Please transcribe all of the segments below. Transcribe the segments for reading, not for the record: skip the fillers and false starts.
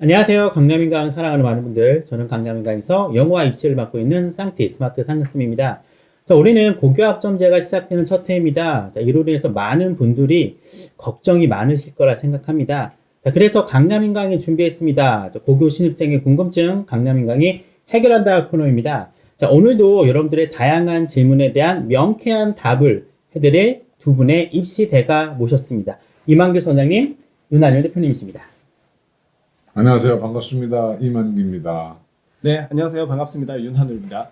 안녕하세요. 강남인강 사랑하는 많은 분들. 저는 강남인강에서 영어와 입시를 맡고 있는 쌍티 스마트 상승쌤입니다. 자, 올해는 고교학점제가 시작되는 첫 해입니다. 자, 이로 인해서 많은 분들이 걱정이 많으실 거라 생각합니다. 자, 그래서 강남인강이 준비했습니다. 자, 고교 신입생의 궁금증 강남인강이 해결한다 코너입니다. 자, 오늘도 여러분들의 다양한 질문에 대한 명쾌한 답을 해드릴 두 분의 입시대가 모셨습니다. 이만규 선생님, 윤한열 대표님이십니다. 안녕하세요. 반갑습니다. 이만기입니다. 네, 안녕하세요. 반갑습니다. 윤한울입니다.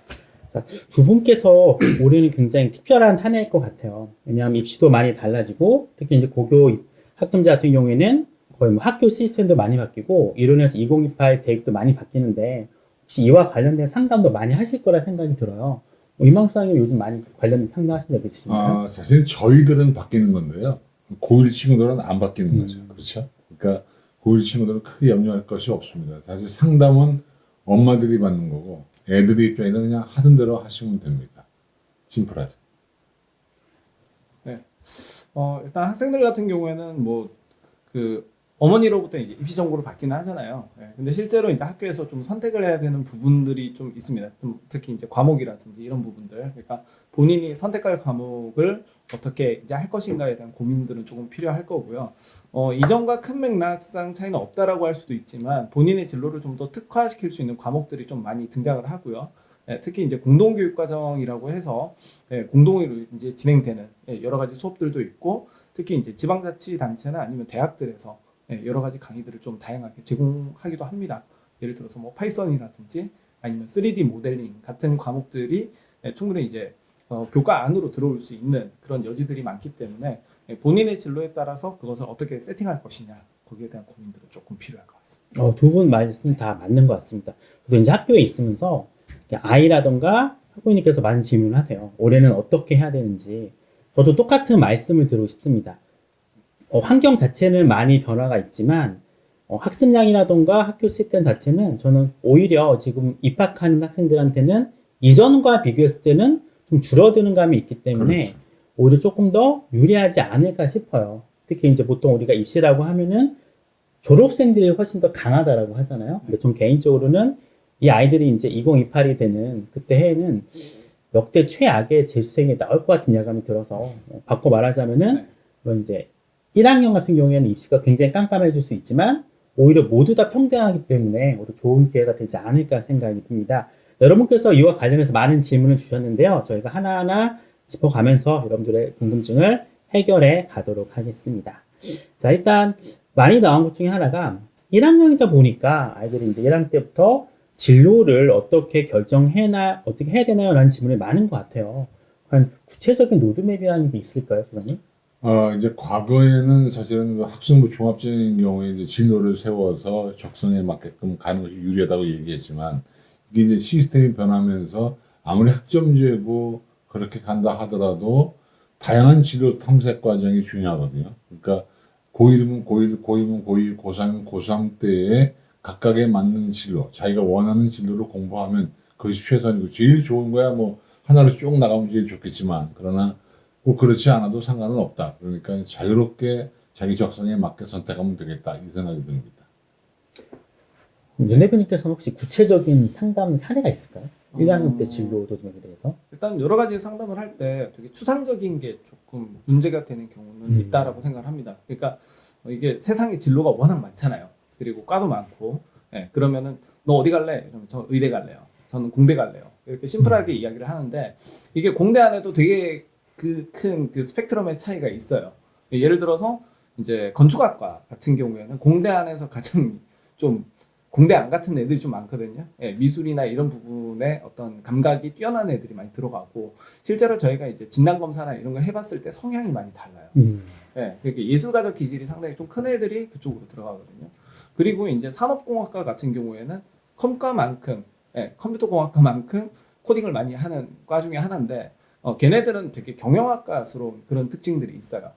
두 분께서 올해는 굉장히 특별한 한 해일 것 같아요. 왜냐하면 입시도 많이 달라지고, 특히 이제 고교 학점제 같은 경우에는 거의 뭐 학교 시스템도 많이 바뀌고, 이로 인해서 2028 대입도 많이 바뀌는데, 혹시 이와 관련된 상담도 많이 하실 거라 생각이 들어요. 이만수 선생님 요즘 많이 관련된 상담하신 적 있으신가요? 사실 저희들은 바뀌는 건데요. 고1 친구들은 안 바뀌는 거죠. 그렇죠? 그러니까 고1 친구들은 크게 염려할 것이 없습니다. 사실 상담은 엄마들이 받는 거고, 애들의 입장에는 그냥 하던 대로 하시면 됩니다. 심플하죠. 네. 일단 학생들 같은 경우에는 어머니로부터 이제 입시 정보를 받기는 하잖아요. 네. 근데 실제로 이제 학교에서 좀 선택을 해야 되는 부분들이 좀 있습니다. 특히 이제 과목이라든지 이런 부분들. 그러니까 본인이 선택할 과목을 어떻게 이제 할 것인가에 대한 고민들은 조금 필요할 거고요. 이전과 큰 맥락상 차이는 없다라고 할 수도 있지만 본인의 진로를 좀 더 특화시킬 수 있는 과목들이 좀 많이 등장을 하고요. 특히 이제 공동교육과정이라고 해서 공동으로 이제 진행되는 여러 가지 수업들도 있고, 특히 이제 지방자치단체나 아니면 대학들에서 여러 가지 강의들을 좀 다양하게 제공하기도 합니다. 예를 들어서 뭐 파이썬이라든지 아니면 3D 모델링 같은 과목들이 충분히 이제 교과 안으로 들어올 수 있는 그런 여지들이 많기 때문에 본인의 진로에 따라서 그것을 어떻게 세팅할 것이냐, 거기에 대한 고민들은 조금 필요할 것 같습니다. 두 분 말씀 다 맞는 것 같습니다. 저도 이제 학교에 있으면서 아이라던가 학부모님께서 많은 질문을 하세요. 올해는 어떻게 해야 되는지. 저도 똑같은 말씀을 드리고 싶습니다. 환경 자체는 많이 변화가 있지만 학습량이라던가 학교 시스템 자체는 저는 오히려 지금 입학하는 학생들한테는 이전과 비교했을 때는 좀 줄어드는 감이 있기 때문에 그렇죠. 오히려 조금 더 유리하지 않을까 싶어요. 특히 이제 보통 우리가 입시라고 하면은 졸업생들이 훨씬 더 강하다라고 하잖아요. 근데 전 개인적으로는 이 아이들이 이제 2028이 되는 그때 해에는 역대 최악의 재수생이 나올 것 같은 예감이 들어서 바꿔 말하자면은 그런 이제 1학년 같은 경우에는 입시가 굉장히 깜깜해질 수 있지만 오히려 모두 다 평등하기 때문에 오히려 좋은 기회가 되지 않을까 생각이 듭니다. 여러분께서 이와 관련해서 많은 질문을 주셨는데요. 저희가 하나하나 짚어가면서 여러분들의 궁금증을 해결해 가도록 하겠습니다. 자, 일단 많이 나온 것 중에 하나가 1학년이다 보니까 아이들이 이제 1학년 때부터 진로를 어떻게 어떻게 해야 되나요? 라는 질문이 많은 것 같아요. 한 구체적인 로드맵이라는 게 있을까요, 소장님? 이제 과거에는 사실은 그 학생부 종합적인 경우에 이제 진로를 세워서 적성에 맞게끔 가는 것이 유리하다고 얘기했지만, 이게 이제 시스템이 변하면서 아무리 학점제고 그렇게 간다 하더라도 다양한 진로 탐색 과정이 중요하거든요. 그러니까 고1이면 고1, 고2면 고2, 고3이면 고3 때에 각각에 맞는 진로, 자기가 원하는 진로를 공부하면 그것이 최선이고, 제일 좋은 거야 뭐 하나로 쭉 나가면 제일 좋겠지만, 그러나 꼭 그렇지 않아도 상관은 없다. 그러니까 자유롭게 자기 적성에 맞게 선택하면 되겠다, 이 생각이 듭니다. 윤 대표님께서는 혹시 구체적인 상담 사례가 있을까요? 1학년 때 진로 로드맵에 대해서? 일단 여러 가지 상담을 할 때 되게 추상적인 게 조금 문제가 되는 경우는 있다라고 생각을 합니다. 그러니까 이게 세상에 진로가 워낙 많잖아요. 그리고 과도 많고, 그러면은 너 어디 갈래? 이러면 저 의대 갈래요. 저는 공대 갈래요. 이렇게 심플하게 이야기를 하는데, 이게 공대 안에도 되게 큰 스펙트럼의 차이가 있어요. 예를 들어서 이제 건축학과 같은 경우에는 공대 안에서 가장 좀 공대 안 같은 애들이 좀 많거든요. 미술이나 이런 부분에 어떤 감각이 뛰어난 애들이 많이 들어가고, 실제로 저희가 이제 진단 검사나 이런 거 해봤을 때 성향이 많이 달라요. 그러니까 예술가적 기질이 상당히 좀 큰 애들이 그쪽으로 들어가거든요. 그리고 이제 산업공학과 같은 경우에는 컴퓨터공학과만큼 코딩을 많이 하는 과 중에 하나인데, 걔네들은 되게 경영학과스러운 그런 특징들이 있어요.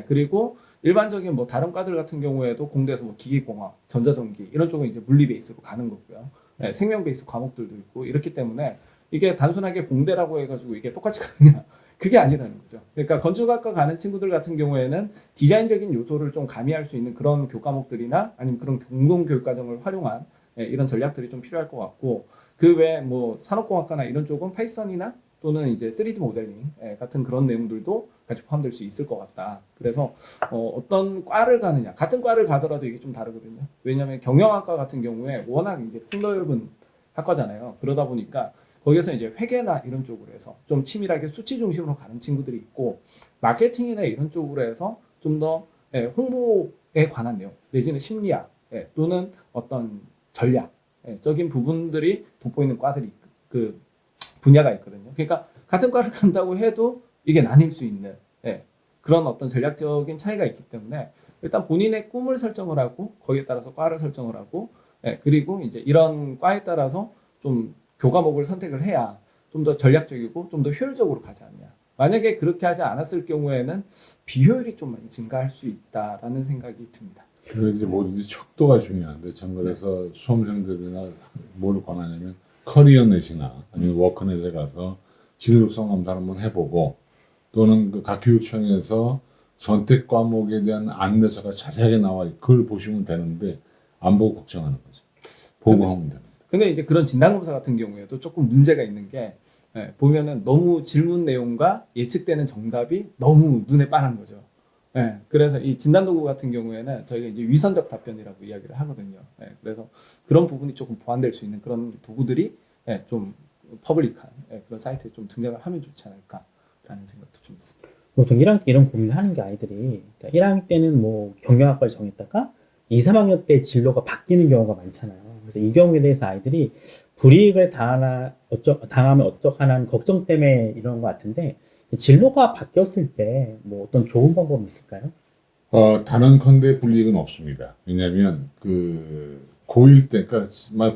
그리고 일반적인 뭐 다른 과들 같은 경우에도 공대에서 뭐 기계공학, 전자전기 이런 쪽은 이제 물리 베이스로 가는 거고요. 생명 베이스 과목들도 있고, 이렇게 때문에 이게 단순하게 공대라고 해가지고 이게 똑같이 가느냐 그게 아니라는 거죠. 그러니까 건축학과 가는 친구들 같은 경우에는 디자인적인 요소를 좀 가미할 수 있는 그런 교과목들이나 아니면 그런 공동교육과정을 활용한 이런 전략들이 좀 필요할 것 같고, 그 외에 뭐 산업공학과나 이런 쪽은 파이썬이나 또는 이제 3D 모델링 같은 그런 내용들도 같이 포함될 수 있을 것 같다. 그래서 어떤 과를 가느냐, 같은 과를 가더라도 이게 좀 다르거든요. 왜냐하면 경영학과 같은 경우에 워낙 이제 폭넓은 학과잖아요. 그러다 보니까 거기에서 이제 회계나 이런 쪽으로 해서 좀 치밀하게 수치 중심으로 가는 친구들이 있고, 마케팅이나 이런 쪽으로 해서 좀 더 홍보에 관한 내용 내지는 심리학 또는 어떤 전략적인 부분들이 돋보이는 과들이 그 분야가 있거든요. 그러니까 같은 과를 간다고 해도 이게 나뉠 수 있는 그런 어떤 전략적인 차이가 있기 때문에 일단 본인의 꿈을 설정을 하고 거기에 따라서 과를 설정을 하고 그리고 이제 이런 과에 따라서 좀 교과목을 선택을 해야 좀 더 전략적이고 좀 더 효율적으로 가지 않냐. 만약에 그렇게 하지 않았을 경우에는 비효율이 좀 많이 증가할 수 있다라는 생각이 듭니다. 그리고 이제 뭐든지 척도가 중요한데, 전 그래서 수험생들이나 뭘 권하냐면 커리어넷이나 아니면 워크넷에 가서 진로성 검사를 한번 해보고, 또는 그 각 교육청에서 선택 과목에 대한 안내서가 자세하게 나와 있고 그걸 보시면 되는데 안 보고 걱정하는 거죠. 보고 하면 됩니다. 근데 이제 그런 진단검사 같은 경우에도 조금 문제가 있는 게 보면은 너무 질문 내용과 예측되는 정답이 너무 눈에 빤한 거죠. 그래서 이 진단도구 같은 경우에는 저희가 이제 위선적 답변이라고 이야기를 하거든요. 그래서 그런 부분이 조금 보완될 수 있는 그런 도구들이 좀 퍼블릭한 그런 사이트에 좀 등장을 하면 좋지 않을까라는 생각도 좀 있습니다. 보통 1학년 때 이런 고민을 하는 게 아이들이, 그러니까 1학년 때는 뭐 경영학과를 정했다가 2, 3학년 때 진로가 바뀌는 경우가 많잖아요. 그래서 이 경우에 대해서 아이들이 불이익을 당하면 어떡하나 걱정 때문에 이런 것 같은데, 진로가 바뀌었을 때 뭐 어떤 좋은 방법이 있을까요? 단언컨대 불이익은 없습니다. 왜냐하면 그 고1 때, 그러니까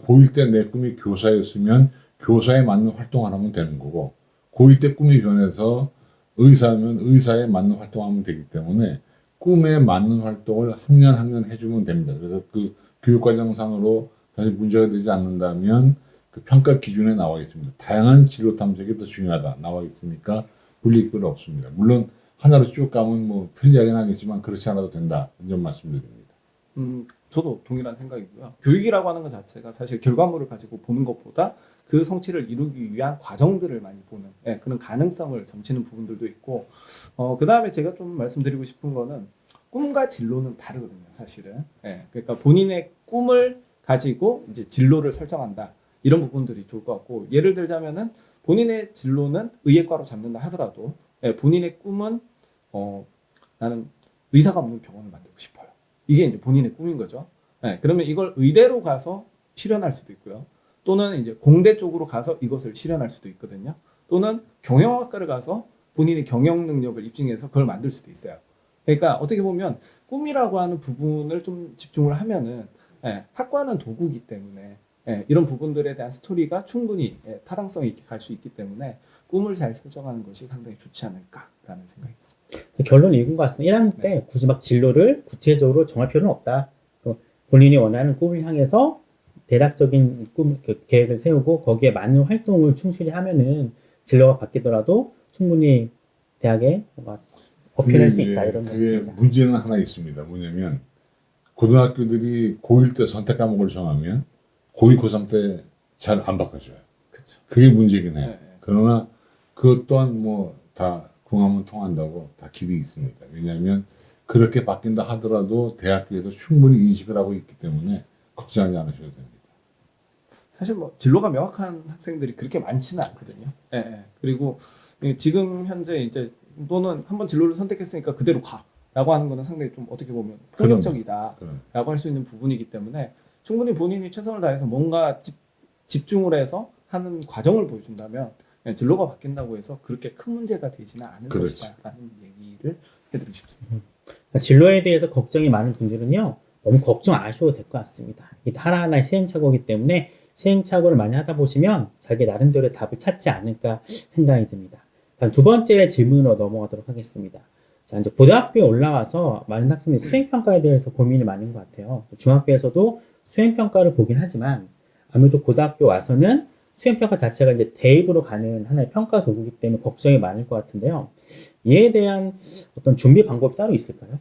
고1 때 내 꿈이 교사였으면 교사에 맞는 활동을 하면 되는 거고, 고2 때 꿈이 변해서 의사면 의사에 맞는 활동하면 되기 때문에 꿈에 맞는 활동을 학년 해주면 됩니다. 그래서 그 교육과정상으로 사실 문제가 되지 않는다면 그 평가 기준에 나와 있습니다. 다양한 진로 탐색이 더 중요하다 나와 있으니까 불이익은 없습니다. 물론 하나로 쭉 가면 뭐 편리하긴 하겠지만 그렇지 않아도 된다. 이런 말씀드립니다. 저도 동일한 생각이고요. 교육이라고 하는 것 자체가 사실 결과물을 가지고 보는 것보다 그 성취를 이루기 위한 과정들을 많이 보는 그런 가능성을 점치는 부분들도 있고, 그 다음에 제가 좀 말씀드리고 싶은 거는 꿈과 진로는 다르거든요, 사실은. 그러니까 본인의 꿈을 가지고 이제 진로를 설정한다. 이런 부분들이 좋을 것 같고, 예를 들자면은 본인의 진로는 의예과로 잡는다 하더라도 본인의 꿈은 나는 의사가 없는 병원을 만들고 싶어요. 이게 이제 본인의 꿈인 거죠. 그러면 이걸 의대로 가서 실현할 수도 있고요. 또는 이제 공대 쪽으로 가서 이것을 실현할 수도 있거든요. 또는 경영학과를 가서 본인의 경영 능력을 입증해서 그걸 만들 수도 있어요. 그러니까 어떻게 보면 꿈이라고 하는 부분을 좀 집중을 하면은 학과는 도구이기 때문에 이런 부분들에 대한 스토리가 충분히 타당성 있게 갈 수 있기 때문에 꿈을 잘 설정하는 것이 상당히 좋지 않을까라는 생각이 있습니다. 결론을 읽은 것 같습니다. 1학년 때 굳이 막 진로를 구체적으로 정할 필요는 없다. 본인이 원하는 꿈을 향해서 대략적인 계획을 세우고 거기에 맞는 활동을 충실히 하면은 진로가 바뀌더라도 충분히 대학에 어필할 수 있다. 이런 그게 말씀입니다. 문제는 하나 있습니다. 뭐냐면 고등학교들이 고1 때 선택 과목을 정하면 고2, 고3 때 잘 안 바꿔줘요. 그렇죠. 그게 문제긴 해요. 그러나 그것 또한 뭐 다 궁하면 통한다고 다 길이 있습니다. 왜냐하면 그렇게 바뀐다 하더라도 대학교에서 충분히 인식을 하고 있기 때문에 걱정하지 않으셔도 됩니다. 사실 뭐 진로가 명확한 학생들이 그렇게 많지는 않거든요. 그리고 지금 현재 이제 또는 한번 진로를 선택했으니까 그대로 가라고 하는 거는 상당히 좀 어떻게 보면 폭력적이다라고 할 수 있는 부분이기 때문에 충분히 본인이 최선을 다해서 뭔가 집중을 해서 하는 과정을 보여준다면 진로가 바뀐다고 해서 그렇게 큰 문제가 되지는 않을 것이다라는 얘기를 해드리고 싶습니다. 진로에 대해서 걱정이 많은 분들은요, 너무 걱정 안 하셔도 될 것 같습니다. 이게 하나하나의 시행착오이기 때문에 시행착오를 많이 하다 보시면 자기 나름대로의 답을 찾지 않을까 생각이 듭니다. 두 번째 질문으로 넘어가도록 하겠습니다. 자, 이제 고등학교에 올라와서 많은 학생들이 수행평가에 대해서 고민이 많은 것 같아요. 중학교에서도 수행평가를 보긴 하지만 아무래도 고등학교 와서는 수행평가 자체가 이제 대입으로 가는 하나의 평가 도구이기 때문에 걱정이 많을 것 같은데요. 이에 대한 어떤 준비 방법이 따로 있을까요?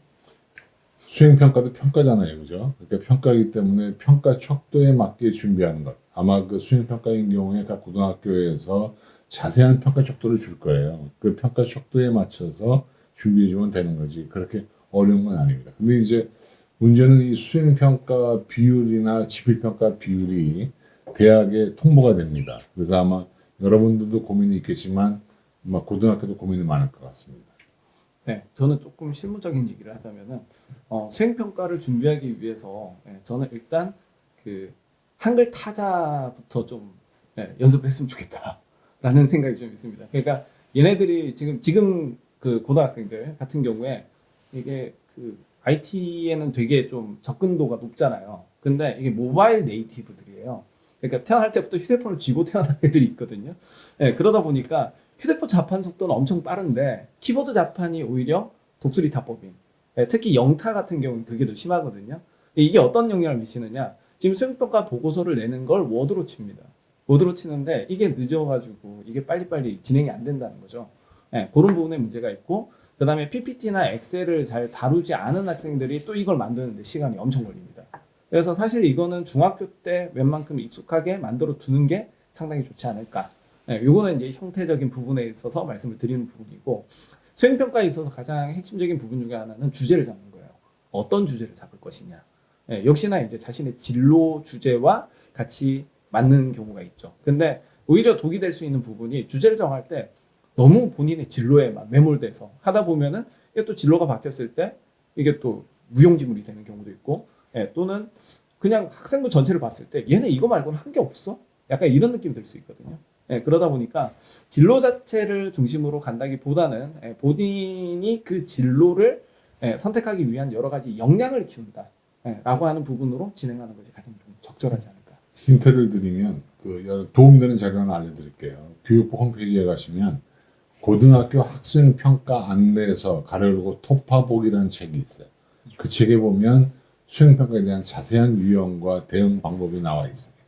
수행평가도 평가잖아요. 그죠? 그러니까 평가이기 때문에 평가 척도에 맞게 준비하는 것. 아마 그 수행평가인 경우에 각 고등학교에서 자세한 평가 척도를 줄 거예요. 그 평가 척도에 맞춰서 준비해주면 되는 거지. 그렇게 어려운 건 아닙니다. 근데 이제 문제는 이 수행평가 비율이나 지필평가 비율이 대학에 통보가 됩니다. 그래서 아마 여러분들도 고민이 있겠지만 아마 고등학교도 고민이 많을 것 같습니다. 네, 저는 조금 실무적인 얘기를 하자면은 수행평가를 준비하기 위해서 저는 일단 그 한글 타자부터 좀 연습을 했으면 좋겠다라는 생각이 좀 있습니다. 그러니까 얘네들이 지금 그 고등학생들 같은 경우에 이게 그 IT에는 되게 좀 접근도가 높잖아요. 근데 이게 모바일 네이티브들이에요. 그러니까 태어날 때부터 휴대폰을 쥐고 태어난 애들이 있거든요. 그러다 보니까 휴대폰 자판 속도는 엄청 빠른데 키보드 자판이 오히려 독수리 타법인. 특히 영타 같은 경우는 그게 더 심하거든요. 이게 어떤 영향을 미치느냐? 지금 수행평가 보고서를 내는 걸 워드로 칩니다. 워드로 치는데 이게 늦어가지고 이게 빨리빨리 진행이 안 된다는 거죠. 그런 부분에 문제가 있고, 그 다음에 PPT나 엑셀을 잘 다루지 않은 학생들이 또 이걸 만드는데 시간이 엄청 걸립니다. 그래서 사실 이거는 중학교 때 웬만큼 익숙하게 만들어 두는 게 상당히 좋지 않을까. 요거는 이제 형태적인 부분에 있어서 말씀을 드리는 부분이고, 수행평가에 있어서 가장 핵심적인 부분 중에 하나는 주제를 잡는 거예요. 어떤 주제를 잡을 것이냐. 역시나 이제 자신의 진로 주제와 같이 맞는 경우가 있죠. 근데 오히려 독이 될 수 있는 부분이 주제를 정할 때 너무 본인의 진로에 막 매몰돼서 하다 보면은 이게 또 진로가 바뀌었을 때 이게 또 무용지물이 되는 경우도 있고, 또는 그냥 학생부 전체를 봤을 때 얘네 이거 말고는 한 게 없어? 약간 이런 느낌이 들 수 있거든요. 그러다 보니까 진로 자체를 중심으로 간다기보다는 본인이 그 진로를 선택하기 위한 여러 가지 역량을 키운다 라고 하는 부분으로 진행하는 것이 가장 좀 적절하지 않을까. 힌트를 드리면 도움되는 자료 하나 알려드릴게요. 교육부 홈페이지에 가시면 고등학교 학생평가 안내서 가려고 토파복이라는 책이 있어요. 그 책에 보면 수행평가에 대한 자세한 유형과 대응 방법이 나와 있습니다.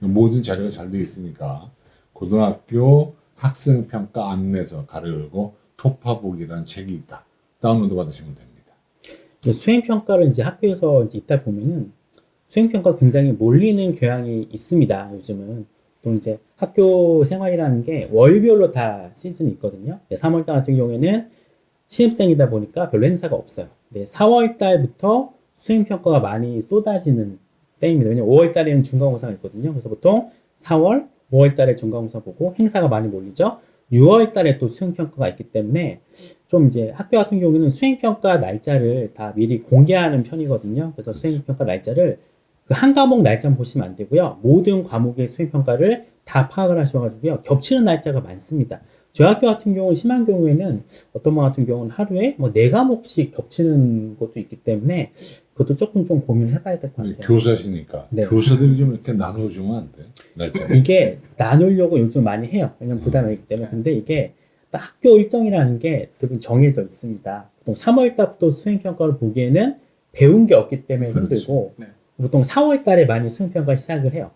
모든 자료가 잘 되어 있으니까 고등학교 학생평가 안내서 가려고 토파복이라는 책이 있다. 다운로드 받으시면 됩니다. 수행평가를 이제 학교에서 이제 있다 보면은 수행평가 굉장히 몰리는 경향이 있습니다. 요즘은. 또 이제 학교 생활이라는 게 월별로 다 시즌이 있거든요. 3월달 같은 경우에는 신입생이다 보니까 별로 행사가 없어요. 4월달부터 수행평가가 많이 쏟아지는 때입니다. 왜냐면 5월달에는 중간고사가 있거든요. 그래서 보통 4월, 5월달에 중간고사 보고 행사가 많이 몰리죠. 6월달에 또 수행평가가 있기 때문에 좀 이제 학교 같은 경우에는 수행평가 날짜를 다 미리 공개하는 편이거든요. 그래서 수행평가 날짜를 그 한 과목 날짜만 보시면 안 되고요. 모든 과목의 수행평가를 다 파악을 하셔가지고요. 겹치는 날짜가 많습니다. 저희 학교 같은 경우는 심한 경우에는 어떤 분 같은 경우는 하루에 뭐 4과목씩 겹치는 것도 있기 때문에 그것도 조금 좀 고민을 해봐야 될 것 같아요. 교사시니까 네. 교사들이 좀 이렇게 나눠주면 안 돼? 날짜. 이게 나누려고 요즘 많이 해요. 왜냐면 부담이기 때문에. 근데 이게 딱 학교 일정이라는 게 대부분 정해져 있습니다. 보통 3월달부터 수행평가를 보기에는 배운 게 없기 때문에 그렇지. 힘들고 네. 보통 4월달에 많이 수행평가 시작을 해요.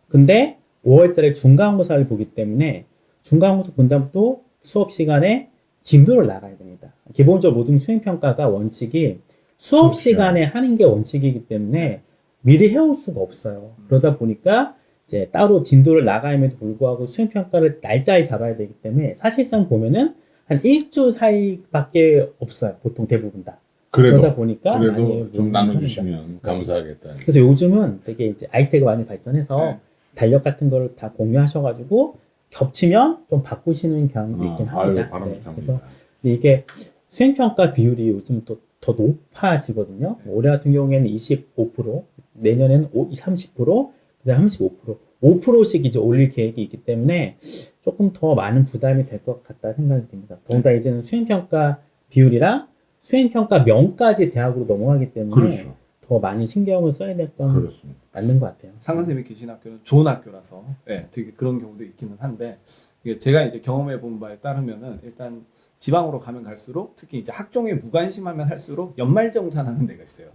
근데 5월달에 중간고사를 보기 때문에 중간고사 본 다음부터 수업 시간에 진도를 나가야 됩니다. 기본적으로 모든 수행평가가 원칙이 수업 그렇죠. 시간에 하는 게 원칙이기 때문에 미리 해올 수가 없어요. 그러다 보니까 이제 따로 진도를 나가임에도 불구하고 수행평가를 날짜에 잡아야 되기 때문에 사실상 보면은 한 일주 사이밖에 없어요. 보통 대부분 다. 그러다 보니까 그래도 많이 좀 모르는 나눠주시면 편이다. 감사하겠다. 그래서 요즘은 되게 이제 IT가 많이 발전해서 네. 달력 같은 거를 다 공유하셔가지고 겹치면 좀 바꾸시는 경향도 있긴 합니다. 아유, 바람직합니다. 그래서 이게 수행평가 비율이 요즘 또 더 높아지거든요. 올해 같은 경우에는 25%, 내년에는 30%, 그다음 35%, 5%씩 이제 올릴 계획이 있기 때문에 조금 더 많은 부담이 될 것 같다 생각이 듭니다. 더군다나 이제는 수행평가 비율이랑 수행평가 명까지 대학으로 넘어가기 때문에 그렇죠. 더 많이 신경을 써야 될 건 그렇습니다. 맞는 것 같아요. 상가쌤이 계신 학교는 좋은 학교라서 되게 그런 경우도 있기는 한데, 이게 제가 이제 경험해 본 바에 따르면은 일단 지방으로 가면 갈수록 특히 이제 학종에 무관심하면 할수록 연말정산하는 데가 있어요.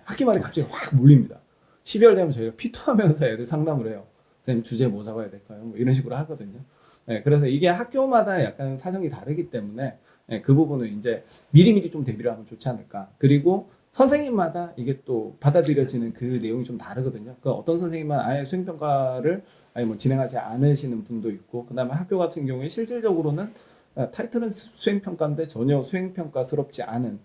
학기 말에 갑자기 확 몰립니다. 12월 되면 저희가 피투하면서 애들 상담을 해요. 선생님 주제 뭐 잡아야 될까요? 뭐 이런 식으로 하거든요. 네, 그래서 이게 학교마다 약간 사정이 다르기 때문에 네, 그 부분은 이제 미리미리 좀 대비를 하면 좋지 않을까. 그리고 선생님마다 이게 또 받아들여지는 그 내용이 좀 다르거든요. 그 어떤 선생님은 아예 수행평가를 아예 뭐 진행하지 않으시는 분도 있고, 그 다음에 학교 같은 경우에 실질적으로는 타이틀은 수행평가인데 전혀 수행평가스럽지 않은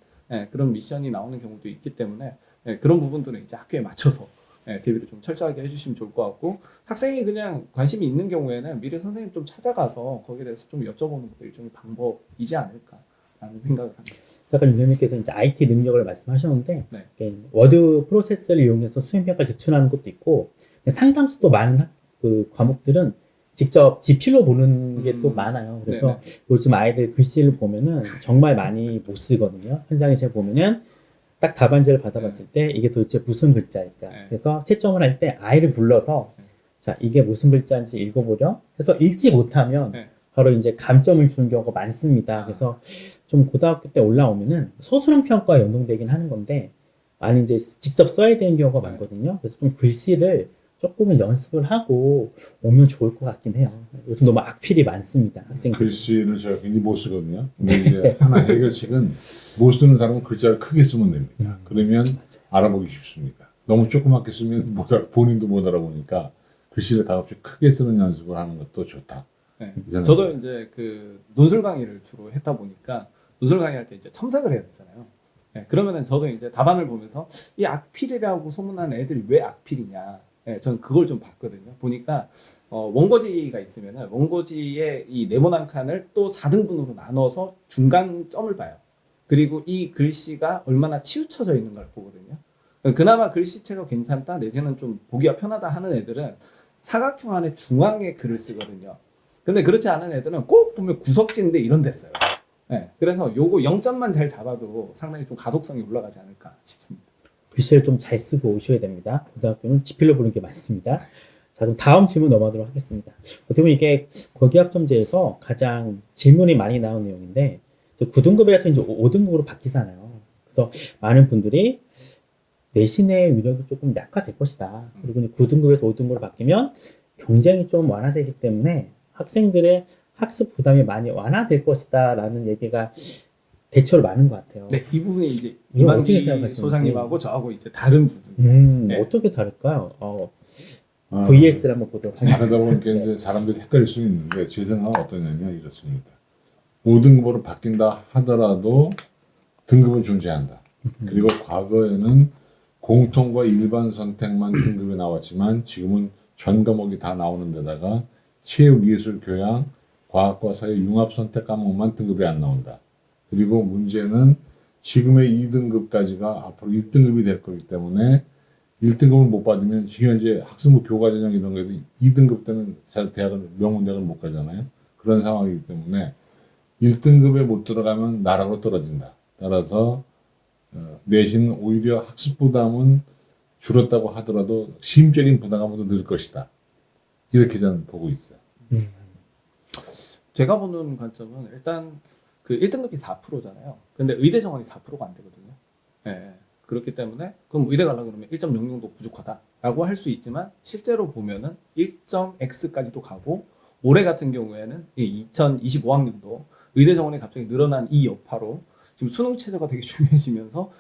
그런 미션이 나오는 경우도 있기 때문에 그런 부분들은 이제 학교에 맞춰서 대비를 좀 철저하게 해주시면 좋을 것 같고, 학생이 그냥 관심이 있는 경우에는 미리 선생님 좀 찾아가서 거기에 대해서 좀 여쭤보는 것도 일종의 방법이지 않을까라는 생각을 합니다. 아까 윤현님께서 이제 IT 능력을 말씀하셨는데 네. 이렇게 워드 프로세서를 이용해서 수행평가 제출하는 것도 있고, 상당수도 많은 그 과목들은 직접 지필로 보는 게 또 많아요. 그래서 네네. 요즘 아이들 글씨를 보면은 정말 많이 못 쓰거든요. 현장에 제가 보면은 딱 답안지를 받아봤을 때 이게 도대체 무슨 글자일까. 네. 그래서 채점을 할 때 아이를 불러서 네. 자, 이게 무슨 글자인지 읽어보렴 해서 읽지 못하면 네. 바로 이제 감점을 주는 경우가 많습니다. 그래서 좀 고등학교 때 올라오면은 서술형 평가에 연동되긴 하는 건데, 많이 이제 직접 써야 되는 경우가 네. 많거든요. 그래서 좀 글씨를 조금은 연습을 하고 오면 좋을 것 같긴 해요. 요즘 너무 악필이 많습니다. 학생들. 글씨를 제가 굉장히 못 쓰거든요. 근데 이제 하나 해결책은 못 쓰는 사람은 글자를 크게 쓰면 됩니다. 그러면 알아보기 쉽습니다. 너무 조그맣게 쓰면 본인도 못 알아보니까 글씨를 가급적 크게 쓰는 연습을 하는 것도 좋다. 네. 이 생각이 저도 이제 그 논술 강의를 주로 했다 보니까 논술 강의할 때 이제 첨삭을 해야 되잖아요. 네. 그러면은 저도 이제 답안을 보면서 이 악필이라고 소문나는 애들이 왜 악필이냐. 네. 저는 그걸 좀 봤거든요. 보니까 원고지가 있으면은 원고지의 이 네모 한 칸을 또 4등분으로 나눠서 중간 점을 봐요. 그리고 이 글씨가 얼마나 치우쳐져 있는 걸 보거든요. 그나마 글씨체가 괜찮다, 내지는 좀 보기가 편하다 하는 애들은 사각형 안에 중앙에 글을 쓰거든요. 근데 그렇지 않은 애들은 꼭 보면 구석진데 이런 데 써요. 네, 그래서 요거 0점만 잘 잡아도 상당히 좀 가독성이 올라가지 않을까 싶습니다. 글씨를 좀 잘 쓰고 오셔야 됩니다. 고등학교는 지필로 보는 게 많습니다. 자, 그럼 다음 질문 넘어가도록 하겠습니다. 어떻게 보면 이게国학점제에서 가장 질문이 많이 나온 내용인데, 9등급에서 이제 5등급으로 바뀌잖아요. 그래서 많은 분들이 내신의 위력이 조금 약화될 것이다. 그리고 9등급에서 5등급으로 바뀌면 경쟁이 좀 완화되기 때문에 학생들의 학습 부담이 많이 완화될 것이다 라는 얘기가 대체로 많은 것 같아요. 네, 이 부분이 이제 이건 어떻게 이만기 생각하시는지. 소장님하고 저하고 이제 다른 부분. 네. 어떻게 다를까요? VS를 한번 보도록 하겠습니다. 다르다 보니까 네. 이제 사람들이 헷갈릴 수 있는데 제 생각은 어떠냐면 이렇습니다. 5등급으로 바뀐다 하더라도 등급은 존재한다. 그리고 과거에는 공통과 일반 선택만 등급이 나왔지만 지금은 전 과목이 다 나오는 데다가 체육, 예술, 교양, 과학과 사회 융합 선택 과목만 등급이 안 나온다. 그리고 문제는 지금의 2등급까지가 앞으로 1등급이 될 거기 때문에 1등급을 못 받으면 지금 현재 학생부 교과전형 이런 거에도 2등급 때는 대학을 명문대학을 못 가잖아요. 그런 상황이기 때문에 1등급에 못 들어가면 나락으로 떨어진다. 따라서 내신 오히려 학습 부담은 줄었다고 하더라도 심적인 부담감은 늘 것이다. 이렇게 저는 보고 있어요. 제가 보는 관점은 일단 그 1등급이 4%잖아요. 근데 의대 정원이 4%가 안 되거든요. 예. 그렇기 때문에 그럼 의대 가려고 그러면 1.00도 부족하다라고 할 수 있지만 실제로 보면은 1.x까지도 가고, 올해 같은 경우에는 2025학년도 의대 정원이 갑자기 늘어난 이 여파로 지금 수능 체제가 되게 중요해지면서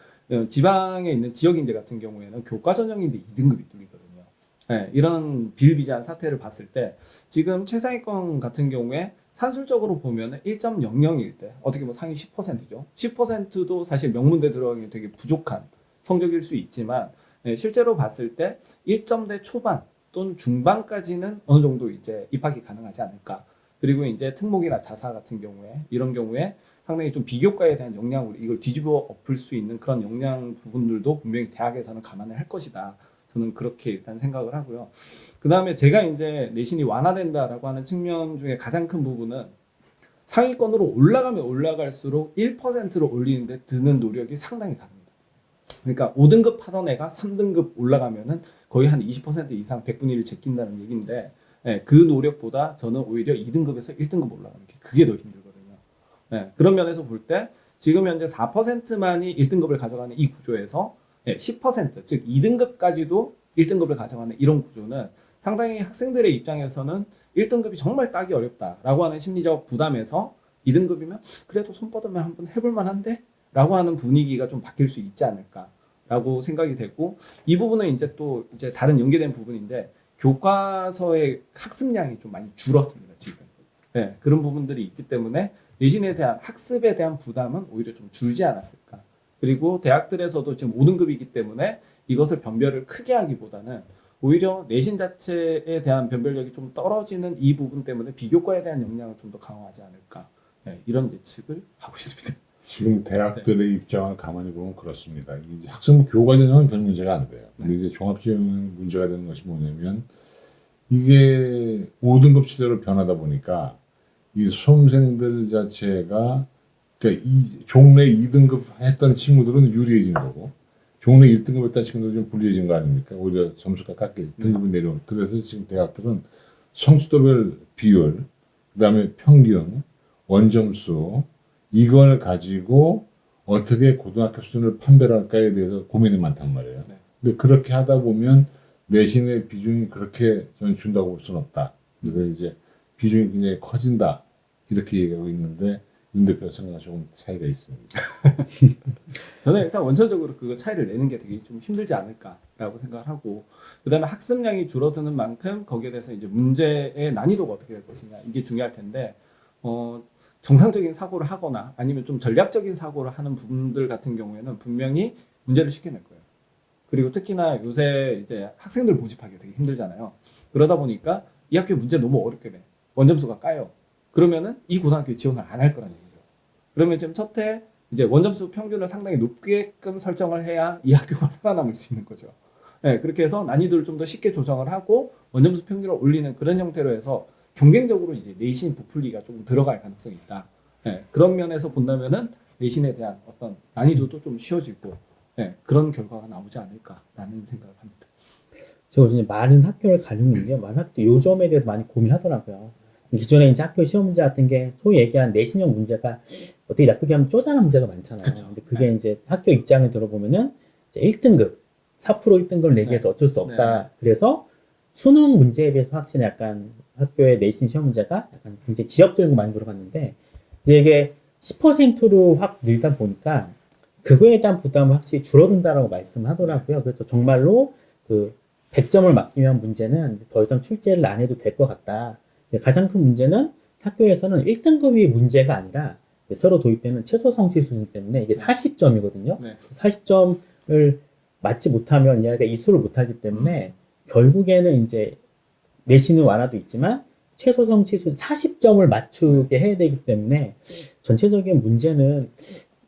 지방에 있는 지역 인재 같은 경우에는 교과 전형인데 2등급이 뚫리거든요. 네, 이런 비일비재한 사태를 봤을 때 지금 최상위권 같은 경우에 산술적으로 보면 1.00일 때 어떻게 보면 상위 10%죠. 10%도 사실 명문대 들어가기 되게 부족한 성적일 수 있지만 실제로 봤을 때 1점대 초반 또는 중반까지는 어느 정도 이제 입학이 가능하지 않을까. 그리고 이제 특목이나 자사 같은 경우에 이런 경우에 상당히 좀 비교과에 대한 역량으로 이걸 뒤집어 엎을 수 있는 그런 역량 부분들도 분명히 대학에서는 감안을 할 것이다. 저는 그렇게 일단 생각을 하고요. 그 다음에 제가 이제 내신이 완화된다라고 하는 측면 중에 가장 큰 부분은 상위권으로 올라가면 올라갈수록 1%로 올리는데 드는 노력이 상당히 다릅니다. 그러니까 5등급 하던 애가 3등급 올라가면은 거의 한 20% 이상 100분의 1을 제낀다는 얘기인데, 그 노력보다 저는 오히려 2등급에서 1등급 올라가는 게 그게 더 힘들거든요. 그런 면에서 볼 때 지금 현재 4%만이 1등급을 가져가는 이 구조에서 10%, 즉 2등급까지도 1등급을 가져가는 이런 구조는 상당히 학생들의 입장에서는 1등급이 정말 따기 어렵다라고 하는 심리적 부담에서 2등급이면 그래도 손 뻗으면 한번 해볼 만한데? 라고 하는 분위기가 좀 바뀔 수 있지 않을까라고 생각이 됐고, 이 부분은 이제 또 이제 다른 연계된 부분인데, 교과서의 학습량이 좀 많이 줄었습니다, 지금. 네, 그런 부분들이 있기 때문에 내신에 대한 학습에 대한 부담은 오히려 좀 줄지 않았을까. 그리고 대학들에서도 지금 5등급이기 때문에 이것을 변별을 크게 하기보다는 오히려 내신 자체에 대한 변별력이 좀 떨어지는 이 부분 때문에 비교과에 대한 역량을 좀 더 강화하지 않을까. 네, 이런 예측을 하고 있습니다. 지금 대학들의 입장을 가만히 보면 그렇습니다. 이제 학생부 교과 전형은 별 문제가 안 돼요. 근데 이제 종합지원은 문제가 되는 것이 뭐냐면 이게 5등급 시대로 변하다 보니까 이 수험생들 자체가 그러니까 이 종래 2등급 했던 친구들은 유리해진 거고 종래 1등급 했던 친구들은 좀 불리해진 거 아닙니까? 오히려 점수가 깎여 등급이 내려온. 그래서 지금 대학들은 성취도별 비율, 그다음에 평균, 원점수 이걸 가지고 어떻게 고등학교 수준을 판별할까에 대해서 고민이 많단 말이에요. 네. 근데 그렇게 하다 보면 내신의 비중이 그렇게 저는 준다고 볼 수는 없다. 그래서 이제 비중이 굉장히 커진다. 이렇게 얘기하고 있는데 윤 대표 생각과 조금 차이가 있습니다. 저는 일단 원천적으로 그 차이를 내는 게 되게 좀 힘들지 않을까라고 생각을 하고, 그다음에 학습량이 줄어드는 만큼 거기에 대해서 이제 문제의 난이도가 어떻게 될 것이냐 이게 중요할 텐데, 정상적인 사고를 하거나 아니면 좀 전략적인 사고를 하는 부분들 같은 경우에는 분명히 문제를 쉽게 낼 거예요. 그리고 특히나 요새 이제 학생들 모집하기 되게 힘들잖아요. 그러다 보니까 이 학교 문제 너무 어렵게 돼. 원점수가 까요. 그러면은 이 고등학교에 지원을 안 할 거라는 얘기죠. 그러면 지금 첫해 이제 원점수 평균을 상당히 높게끔 설정을 해야 이 학교가 살아남을 수 있는 거죠. 네, 그렇게 해서 난이도를 좀 더 쉽게 조정을 하고 원점수 평균을 올리는 그런 형태로 해서 경쟁적으로 이제 내신 부풀리가 좀 들어갈 가능성이 있다. 네, 그런 면에서 본다면은 내신에 대한 어떤 난이도도 좀 쉬워지고, 네, 그런 결과가 나오지 않을까라는 생각을 합니다. 저 이제 많은 학교를 가는군요. 많은 학교 요 점에 대해서 많이 고민하더라고요. 기존에 이제 학교 시험 문제 같은 게 소위 얘기한 내신형 문제가 어떻게 나쁘게 하면 쪼잔한 문제가 많잖아요. 그쵸. 근데 그게 이제 학교 입장을 들어보면은 이제 1등급, 4% 1등급을 내기 위해서 어쩔 수 없다. 네. 그래서 수능 문제에 비해서 확실히 약간 학교의 내신 시험 문제가 약간 굉장히 지역적이고 많이 들어갔는데 이제 이게 10%로 확 늘다 보니까 그거에 대한 부담은 확실히 줄어든다라고 말씀을 하더라고요. 그래서 정말로 그 100점을 맞기 위한 문제는 더 이상 출제를 안 해도 될 것 같다. 가장 큰 문제는 학교에서는 1등급이 문제가 아니라 새로 도입되는 최소 성취 수준 때문에 이게 40점이거든요. 네. 40점을 맞지 못하면 이 아이가 이수를 못하기 때문에 결국에는 이제 내신은 완화도 있지만 최소 성취 수준 40점을 맞추게 해야 되기 때문에 전체적인 문제는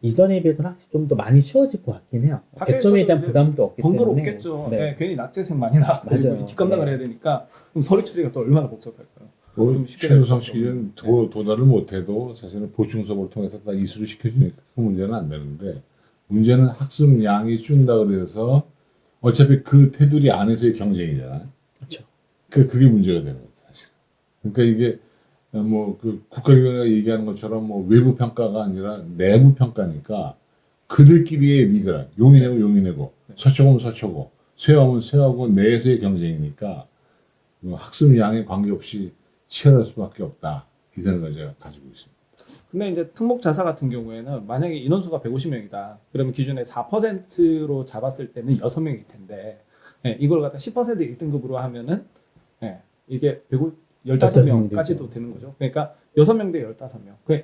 이전에 비해서는 확실히 좀 더 많이 쉬워질 것 같긴 해요. 100점에 대한 부담도 없기 때문에. 번거롭겠죠. 네. 괜히 낮재생 많이 나고 맞아요. 뒷감당을 네. 해야 되니까 그럼 서류 처리가 또 얼마나 복잡할까요? 좀 쉽게 최소 될 수밖에 성취는 없는. 도달을 못해도 사실은 보충 수업을 통해서 다 이수를 시켜주니까 그 문제는 안 되는데 문제는 학습량이 준다 그래서 어차피 그 테두리 안에서의 경쟁이잖아요. 그렇죠. 그게 문제가 되는 거죠, 사실. 그러니까 이게 뭐 그 국가기관이 얘기하는 것처럼 뭐 외부 평가가 아니라 내부 평가니까 그들끼리의 리그라 용인하고 용인하고 서초고면 서초고 쇠하면 쇠하고 내에서의 경쟁이니까 뭐 학습량에 관계없이 치열할 수밖에 없다. 이 생각을 제가 가지고 있습니다. 근데 이제 특목 자사 같은 경우에는 만약에 인원수가 150명이다. 그러면 기존에 4%로 잡았을 때는 6명일 텐데, 예, 이걸 갖다 10% 1등급으로 하면은, 예, 이게 15명까지도 되는 거죠. 그러니까 6명 대 15명. 그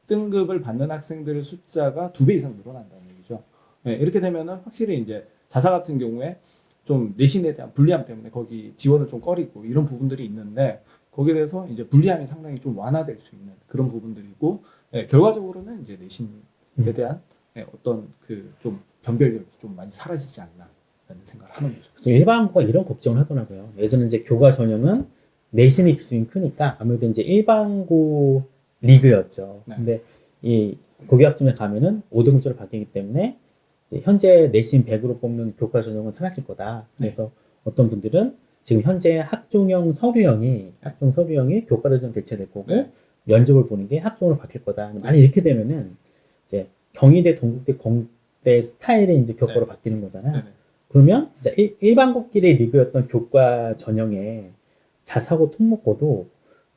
1등급을 받는 학생들의 숫자가 2배 이상 늘어난다는 얘기죠. 예, 이렇게 되면은 확실히 이제 자사 같은 경우에 좀 내신에 대한 불리함 때문에 거기 지원을 좀 꺼리고 이런 부분들이 있는데, 거기에 대해서 이제 불리함이 상당히 좀 완화될 수 있는 그런 부분들이고, 예, 결과적으로는 이제 내신에 대한 어떤 그 좀 변별력이 좀 많이 사라지지 않나라는 생각을 하는 거죠. 일반고가 이런 걱정을 하더라고요. 예전에 이제 교과 전형은 내신의 비중이 크니까 아무래도 이제 일반고 리그였죠. 네. 근데 이 고교학점에 가면은 5등급제로 바뀌기 때문에 이제 현재 내신 100으로 뽑는 교과 전형은 사라질 거다. 그래서 어떤 분들은 지금 현재 학종 서류형이 교과 전형 대체될 거고 네. 면접을 보는 게 학종으로 바뀔 거다. 만약 이렇게 되면은 이제 경희대, 동국대, 공대 스타일의 이제 교과로 네. 바뀌는 거잖아요. 네네. 그러면 진짜 일반고끼리 리그였던 교과 전형에 자사고 특목고도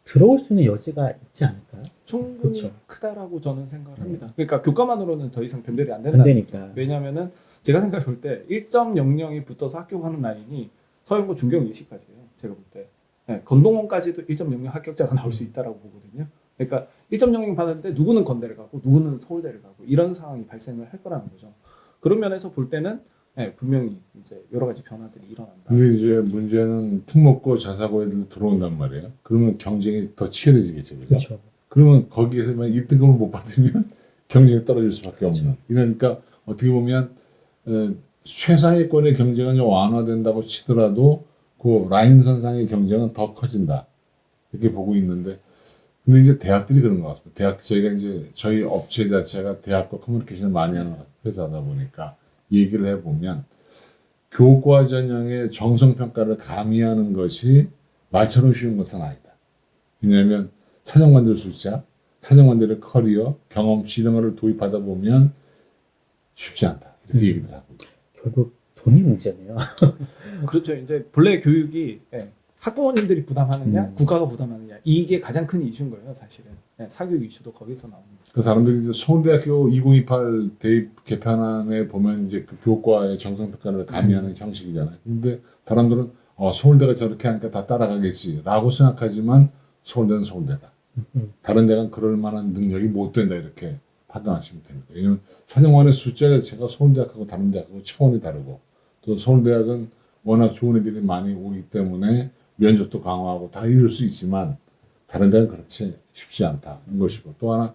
들어올 수 있는 여지가 있지 않을까요? 충분히 그렇죠. 크다라고 저는 생각을 합니다. 그러니까 교과만으로는 더 이상 변별이 안 안 된다. 되니까. 왜냐하면은 제가 생각해 볼 때 1.00이 붙어서 학교 가는 라인이 서영고 중경 예시까지예요. 제가 볼 때. 네, 건동원까지도 1.00 합격자가 나올 수 있다라고 보거든요. 그러니까 1.00 받았는데 누구는 건대를 가고 누구는 서울대를 가고 이런 상황이 발생을 할 거라는 거죠. 그런 면에서 볼 때는 네, 분명히 이제 여러 가지 변화들이 일어난다. 근데 이제 문제는 특목고 자사고 애들 들어온단 말이에요. 그러면 경쟁이 더 치열해지겠죠. 그죠? 그렇죠. 그러면 거기에서만 1등급을 못 받으면 경쟁이 떨어질 수밖에 없는. 이러니까 어떻게 보면 최상위권의 경쟁은 좀 완화된다고 치더라도 그 라인선상의 경쟁은 더 커진다. 이렇게 보고 있는데 근데 이제 대학들이 그런 것 같습니다. 저희가 이제 저희 업체 자체가 대학과 커뮤니케이션을 많이 하는 회사다 보니까 얘기를 해보면 교과 전형의 정성평가를 가미하는 것이 말처럼 쉬운 것은 아니다. 왜냐하면 사정관들 숫자, 사정관들의 커리어, 경험치 이런 거를 도입하다 보면 쉽지 않다. 이렇게 얘기를 하고 있어요. 결국 돈이 문제네요. 그렇죠. 이제 본래 교육이 학부모님들이 부담하느냐, 국가가 부담하느냐 이게 가장 큰 이슈인 거예요, 사실은. 사교육 이슈도 거기서 나옵니다. 그 사람들이 이제 서울대학교 2028 대입 개편안에 보면 이제 그 교과의 정성평가를 가미하는 형식이잖아요. 근데 사람들은 서울대가 저렇게 하니까 다 따라가겠지라고 생각하지만 서울대는 서울대다. 다른 데는 그럴 만한 능력이 못 된다 이렇게 판단하시면 됩니다. 왜냐하면 사정관의 숫자 자체가 서울대학하고 다른 대학하고 차원이 다르고 또 서울대학은 워낙 좋은 애들이 많이 오기 때문에 면접도 강화하고 다 이럴 수 있지만 다른 데는 그렇지 쉽지 않다는 것이고 또 하나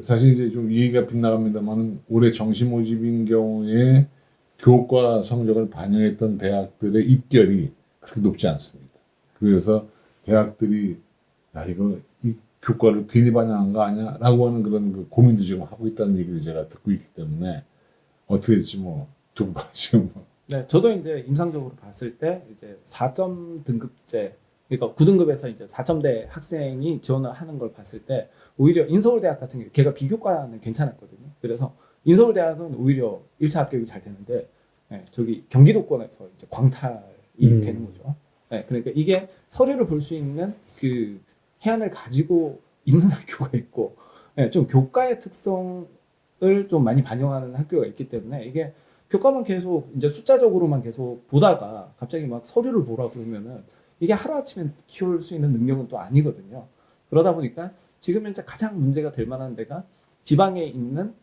사실 이제 좀 얘기가 빗나갑니다만은 올해 정시 모집인 경우에 교과 성적을 반영했던 대학들의 입결이 그렇게 높지 않습니다. 그래서 대학들이 야 이거 이 교과를 괜히 반영한 거 아니야라고 하는 그런 그 고민도 지금 하고 있다는 얘기를 제가 듣고 있기 때문에 어떻게 될지 뭐 두고 봐 지금 뭐. 네, 저도 이제 임상적으로 봤을 때 이제 4점 등급제, 그러니까 9등급에서 이제 4점대 학생이 지원을 하는 걸 봤을 때 오히려 인서울대학 같은 경우 걔가 비교과는 괜찮았거든요. 그래서 인서울대학은 오히려 1차 합격이 잘 되는데 저기 경기도권에서 이제 광탈이 되는 거죠. 그러니까 이게 서류를 볼 수 있는 그 해안을 가지고 있는 학교가 있고 좀 교과의 특성을 좀 많이 반영하는 학교가 있기 때문에 이게 교과만 계속 이제 숫자적으로만 계속 보다가 갑자기 막 서류를 보라 그러면은 이게 하루아침에 키울 수 있는 능력은 또 아니거든요. 그러다 보니까 지금 현재 가장 문제가 될 만한 데가 지방에 있는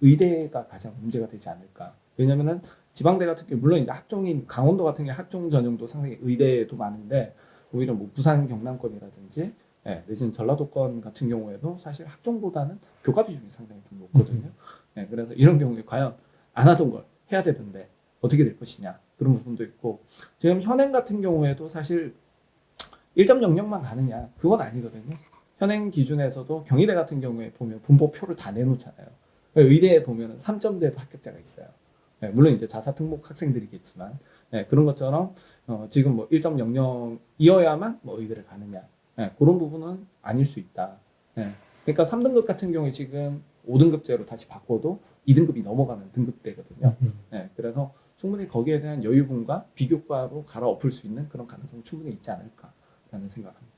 의대가 가장 문제가 되지 않을까. 왜냐면은 지방대 같은 경우 물론 이제 학종인 강원도 같은 경우 학종 전형도 상당히 의대도 많은데 오히려 뭐 부산 경남권이라든지 내지는 전라도권 같은 경우에도 사실 학종보다는 교과 비중이 상당히 좀 높거든요. 그래서 이런 경우에 과연 안 하던 걸 해야 되는데 어떻게 될 것이냐 그런 부분도 있고 지금 현행 같은 경우에도 사실 1.00만 가느냐 그건 아니거든요. 현행 기준에서도 경희대 같은 경우에 보면 분포표를 다 내놓잖아요. 의대에 보면 3점대도 합격자가 있어요. 물론 이제 자사 특목 학생들이겠지만 그런 것처럼 지금 뭐 1.00이어야만 뭐 의대를 가느냐 그런 부분은 아닐 수 있다. 그러니까 3등급 같은 경우에 지금 5등급제로 다시 바꿔도 2등급이 넘어가는 등급대거든요. 그래서 충분히 거기에 대한 여유분과 비교과로 갈아엎을 수 있는 그런 가능성이 충분히 있지 않을까라는 생각을 합니다.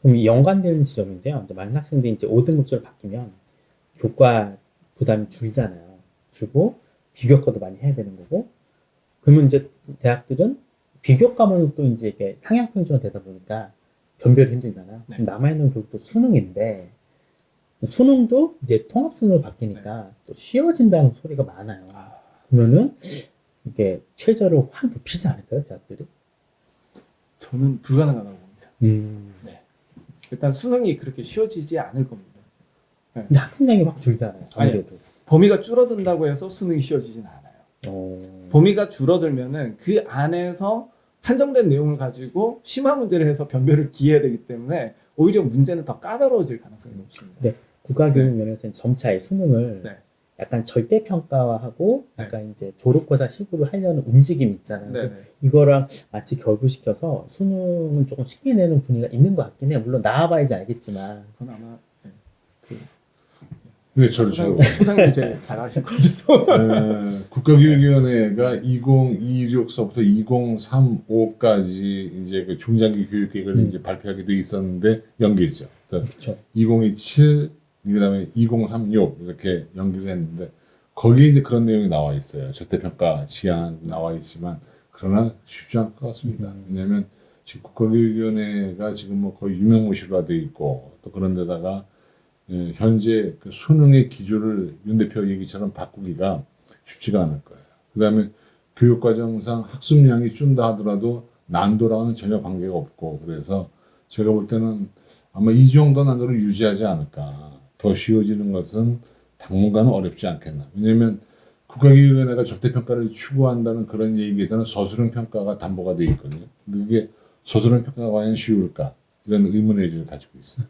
그럼 이 연관되는 지점인데요. 이제 많은 학생들이 이제 5등급제로 바뀌면 교과 부담이 줄잖아요. 줄고 비교과도 많이 해야 되는 거고. 그러면 이제 대학들은 비교과만 또 이제 이렇게 상향 평준화 되다 보니까 변별이 힘들잖아요. 네. 그럼 남아있는 교육도 수능인데 수능도 이제 통합수능으로 바뀌니까 또 쉬워진다는 소리가 많아요. 그러면은 이게 최저를 확 높이지 않을까요, 대학들이? 저는 불가능하다고 봅니다. 네. 일단 수능이 그렇게 쉬워지지 않을 겁니다. 근데 학생량이 확 줄잖아요. 아무래도. 범위가 줄어든다고 해서 수능이 쉬워지진 않아요. 범위가 줄어들면은 그 안에서 한정된 내용을 가지고 심화 문제를 해서 변별을 기해야 되기 때문에 오히려 문제는 더 까다로워질 가능성이 높습니다. 네. 국가교육 면에서는 점차 이 수능을 약간 절대평가화하고 약간 이제 조력고사 식으로 하려는 움직임이 있잖아요. 이거랑 마치 결부시켜서 수능은 조금 쉽게 내는 분위기가 있는 것 같긴 해요. 물론 나와봐야지 알겠지만. 그건 아마 네, 저렇죠. 소장님 제일 잘 아실 것 같아서. 국가교육위원회가 2026서부터 2035까지 이제 그 중장기 교육 계획을 이제 발표하게 돼 있었는데 연기했죠. 그래서 그렇죠. 2027, 그다음에 2036 이렇게 연기를 했는데 거기에 이제 그런 내용이 나와 있어요. 절대평가 지향 나와 있지만 그러나 쉽지 않을 것 같습니다. 왜냐하면 지금 국가교육위원회가 지금 뭐 거의 유명무실화 돼 있고 또 그런 데다가 현재 그 수능의 기조를 윤 대표 얘기처럼 바꾸기가 쉽지가 않을 거예요. 그 다음에 교육과정상 학습량이 준다 하더라도 난도랑은 전혀 관계가 없고 그래서 제가 볼 때는 아마 이 정도 난도를 유지하지 않을까. 더 쉬워지는 것은 당분간은 어렵지 않겠나. 왜냐하면 국가교육위원회가 적대평가를 추구한다는 그런 얘기에 대한 서술형 평가가 담보가 되어 있거든요. 근데 그게 서술형 평가가 과연 쉬울까? 이런 의문의 여지를 가지고 있어요.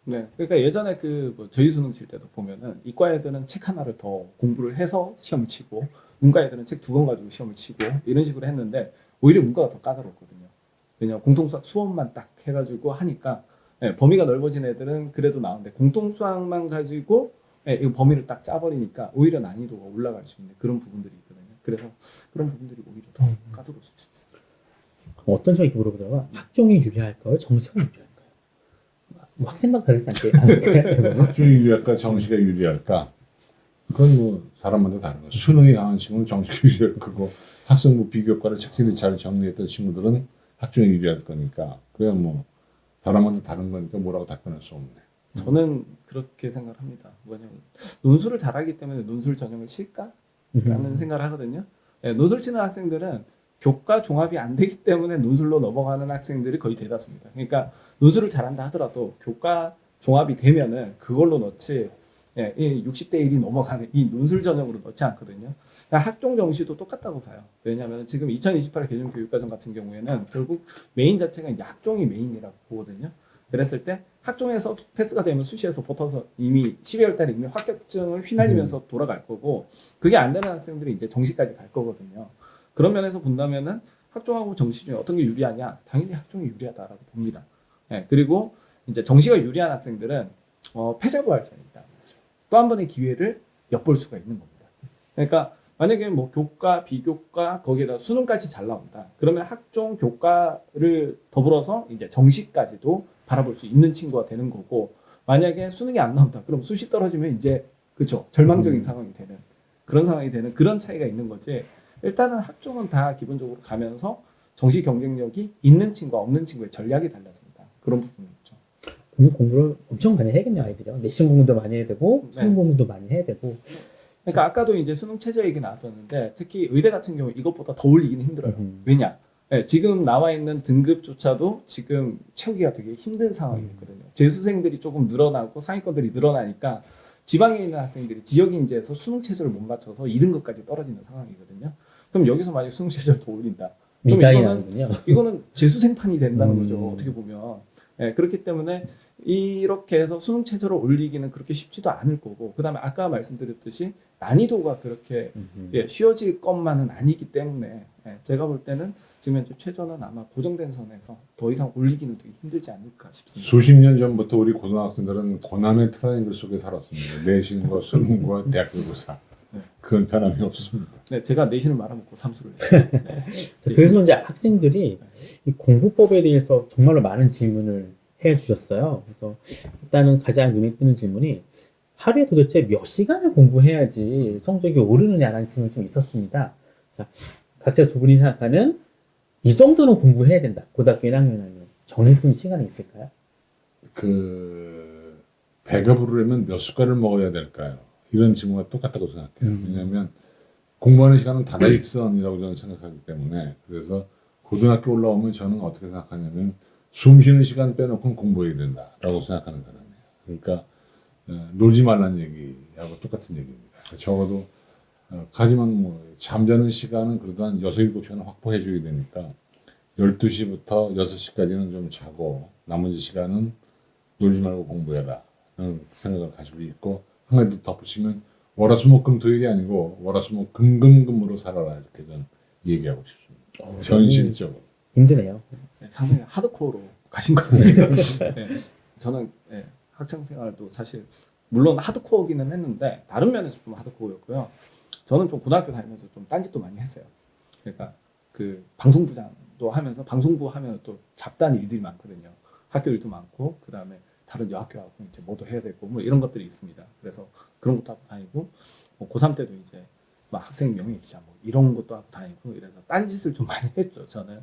네, 그러니까 예전에 뭐 저희 수능 칠 때도 보면은 이과 애들은 책 하나를 더 공부를 해서 시험을 치고 문과 애들은 책 2권 가지고 시험을 치고 이런 식으로 했는데 오히려 문과가 더 까다롭거든요. 왜냐면 공통수학 수업만 딱 해가지고 하니까 범위가 넓어진 애들은 그래도 나은데 공통수학만 가지고 이 범위를 딱 짜버리니까 오히려 난이도가 올라갈 수 있는 그런 부분들이 있거든요. 그래서 그런 부분들이 오히려 더 까다로워질 수 있습니다. 어떤 식으로 이렇게 물어보다가 학종이 유리할까요? 정시가 유리할까요? 뭐 학생마다 다르지 않을까요? 학종이 유리할까, 정시가 유리할까? 그건 뭐 사람마다 다른 거. 수능이 강한 친구는 정시가 유리할 거고 학생부 비교과를 착실히 잘 정리했던 친구들은 학종이 유리할 거니까 그야 뭐 사람마다 다른 거니까 뭐라고 답변할 수 없네. 저는 그렇게 생각을 합니다. 뭐냐면 논술을 잘하기 때문에 논술 전형을 칠까라는 생각을 하거든요. 논술 치는 학생들은 교과 종합이 안 되기 때문에 논술로 넘어가는 학생들이 거의 대다수입니다. 그러니까 논술을 잘한다 하더라도 교과 종합이 되면은 그걸로 넣지 이 60대 1이 넘어가는 이 논술 전형으로 넣지 않거든요. 그러니까 학종 정시도 똑같다고 봐요. 왜냐하면 지금 2028 개정 교육과정 같은 경우에는 결국 메인 자체가 이제 학종이 메인이라고 보거든요. 그랬을 때 학종에서 패스가 되면 수시에서 붙어서 이미 12월 달에 이미 합격증을 휘날리면서 돌아갈 거고 그게 안 되는 학생들이 이제 정시까지 갈 거거든요. 그런 면에서 본다면은 학종하고 정시 중에 어떤 게 유리하냐? 당연히 학종이 유리하다라고 봅니다. 그리고 이제 정시가 유리한 학생들은 패자부활전이 있다는 거죠. 또 한 번의 기회를 엿볼 수가 있는 겁니다. 그러니까 만약에 뭐 교과, 비교과 거기에다 수능까지 잘 나온다. 그러면 학종, 교과를 더불어서 이제 정시까지도 바라볼 수 있는 친구가 되는 거고 만약에 수능이 안 나온다. 그럼 수시 떨어지면 이제 그렇죠. 절망적인 상황이 되는 그런 상황이 되는 그런 차이가 있는 거지. 일단은 학종은 다 기본적으로 가면서 정시 경쟁력이 있는 친구와 없는 친구의 전략이 달라집니다. 그런 부분이 있죠. 공부를 엄청 많이 해야겠네요, 아이들이요. 내신 공부도 많이 해야 되고, 수능 공부도 많이 해야 되고. 그러니까 아까도 이제 수능 최저 얘기 나왔었는데 특히 의대 같은 경우 이것보다 더 올리기는 힘들어요. 왜냐? 지금 나와 있는 등급조차도 지금 채우기가 되게 힘든 상황이거든요. 재수생들이 조금 늘어나고 상위권들이 늘어나니까 지방에 있는 학생들이 지역 인재에서 수능 최저를 못 맞춰서 2등급까지 떨어지는 상황이거든요. 그럼 여기서 만약 수능 최저를 더 올린다. 그럼 미다이 나는군요. 이거는 재수생판이 된다는 거죠. 어떻게 보면. 그렇기 때문에 이렇게 해서 수능 최저를 올리기는 그렇게 쉽지도 않을 거고 그다음에 아까 말씀드렸듯이 난이도가 그렇게 쉬워질 것만은 아니기 때문에 제가 볼 때는 지금 현재 최저는 아마 고정된 선에서 더 이상 올리기는 되게 힘들지 않을까 싶습니다. 수십 년 전부터 우리 고등학생들은 고난의 트라이앵글 속에 살았습니다. 내신과 수능과 대학교 교사. 그건 변함이 없습니다. 네, 제가 내신을 말아먹고 삼수를 해요. 네. 그래서 이제 학생들이 이 공부법에 대해서 정말로 많은 질문을 해 주셨어요. 그래서 일단은 가장 눈에 띄는 질문이 하루에 도대체 몇 시간을 공부해야지 성적이 오르느냐라는 질문이 좀 있었습니다. 자, 각자 두 분이 생각하는 이 정도는 공부해야 된다. 고등학교 1학년에는 정해진 시간이 있을까요? 배가 부르려면 몇 숟갈을 먹어야 될까요? 이런 질문과 똑같다고 생각해요. 왜냐하면 공부하는 시간은 다다익선이라고 저는 생각하기 때문에 그래서 고등학교 올라오면 저는 어떻게 생각하냐면 숨 쉬는 시간 빼놓고는 공부해야 된다라고 생각하는 사람이에요. 그러니까 놀지 말라는 얘기하고 똑같은 얘기입니다. 적어도 하지만 뭐 잠자는 시간은 그래도 한 6, 7시간 확보해 줘야 되니까 12시부터 6시까지는 좀 자고 나머지 시간은 놀지 말고 공부해라 라는 생각을 가지고 있고 한 가지 더 덧붙이면 월화수목금토일이 아니고 월화수목금금금으로 살아라 이렇게 저는 얘기하고 싶습니다. 현실적으로. 힘드네요. 네, 상당히 하드코어로 가신 것 같습니다. 네, 저는 학창 생활도 사실 물론 하드코어기는 했는데 다른 면에서 좀 하드코어였고요. 저는 좀 고등학교 다니면서 좀 딴짓도 많이 했어요. 그러니까 그 방송부장도 하면서 방송부 하면 또 잡다한 일들이 많거든요. 학교 일도 많고 그 다음에 다른 여학교하고 이제 뭐도 해야 되고 뭐 이런 것들이 있습니다. 그래서 그런 것도 하고 다니고 뭐 고3 때도 이제 막 학생 명예기자 뭐 이런 것도 하고 다니고 이래서 딴짓을 좀 많이 했죠 저는.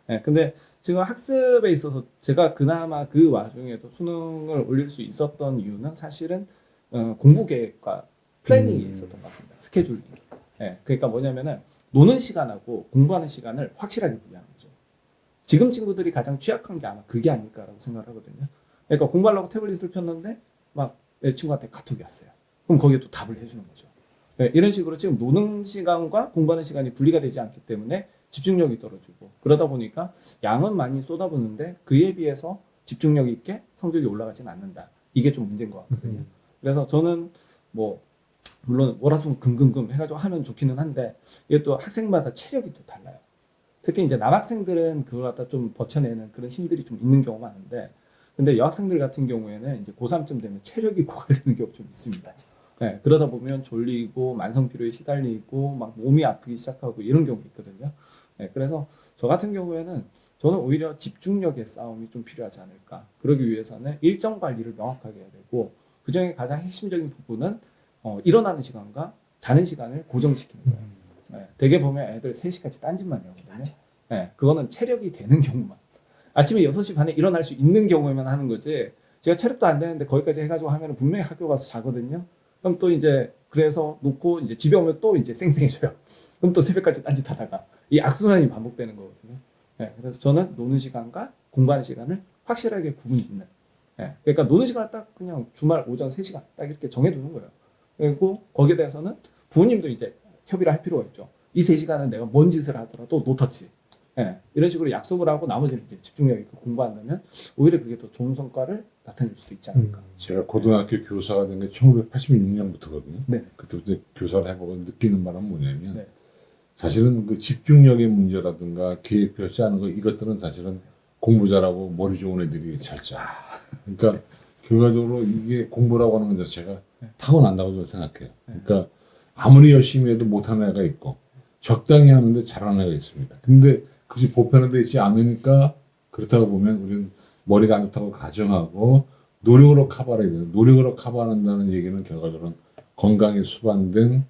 네, 근데 지금 학습에 있어서 제가 그나마 그 와중에도 수능을 올릴 수 있었던 이유는 사실은 공부 계획과 플래닝이 있었던 것 같습니다. 스케줄링. 네, 그러니까 뭐냐면은 노는 시간하고 공부하는 시간을 확실하게 분리하는 거죠. 지금 친구들이 가장 취약한 게 아마 그게 아닐까라고 생각을 하거든요. 그러니까 공부하려고 태블릿을 폈는데 막 내 친구한테 카톡이 왔어요. 그럼 거기에 또 답을 해주는 거죠. 네, 이런 식으로 지금 노는 시간과 공부하는 시간이 분리가 되지 않기 때문에 집중력이 떨어지고 그러다 보니까 양은 많이 쏟아붓는데 그에 비해서 집중력 있게 성적이 올라가진 않는다. 이게 좀 문제인 것 같거든요. 그래서 저는 뭐 물론 월화수목금금금 해가지고 하면 좋기는 한데 이게 또 학생마다 체력이 또 달라요. 특히 이제 남학생들은 그걸 갖다 좀 버텨내는 그런 힘들이 좀 있는 경우가 많은데 근데 여학생들 같은 경우에는 이제 고3쯤 되면 체력이 고갈되는 경우가 좀 있습니다. 네, 그러다 보면 졸리고 만성피로에 시달리고 막 몸이 아프기 시작하고 이런 경우가 있거든요. 네, 그래서 저 같은 경우에는 저는 오히려 집중력의 싸움이 좀 필요하지 않을까. 그러기 위해서는 일정 관리를 명확하게 해야 되고 그중에 가장 핵심적인 부분은 일어나는 시간과 자는 시간을 고정시키는 거예요. 네, 대개 보면 애들 3시까지 딴짓만 하거든요. 네, 그거는 체력이 되는 경우만. 아침에 6시 반에 일어날 수 있는 경우에만 하는 거지. 제가 체력도 안 되는데 거기까지 해가지고 하면 분명히 학교 가서 자거든요. 그럼 또 이제 그래서 놓고 이제 집에 오면 또 이제 쌩쌩해져요. 그럼 또 새벽까지 딴짓하다가 이 악순환이 반복되는 거거든요. 네, 그래서 저는 노는 시간과 공부하는 시간을 확실하게 구분짓는. 네, 그러니까 노는 시간을 딱 그냥 주말 오전 3시간 딱 이렇게 정해두는 거예요. 그리고 거기에 대해서는 부모님도 이제 협의를 할 필요가 있죠. 이 3시간은 내가 뭔 짓을 하더라도 노터치. 네, 이런 식으로 약속을 하고 나머지는 이제 집중력 있게 공부한다면 오히려 그게 더 좋은 성과를 나타낼 수도 있지 않을까. 제가 고등학교 교사가 된 게 1986년부터거든요. 네. 그때부터 교사를 해보고 느끼는 바는 뭐냐면 네. 사실은 그 집중력의 문제라든가 계획표 짜는 거 이것들은 사실은 공부 잘하고 머리 좋은 애들이 잘 짜. 그러니까 결과적으로 이게 공부라고 하는 것 자체가 타고난다고 저는 생각해요. 그러니까 아무리 열심히 해도 못하는 애가 있고 적당히 하는데 잘하는 애가 있습니다. 근데 그것이 보편화되지 않으니까 그렇다고 보면 우리는 머리가 안 좋다고 가정하고 노력으로 커버해야 돼요. 노력으로 커버한다는 얘기는 결과적으로 건강에 수반된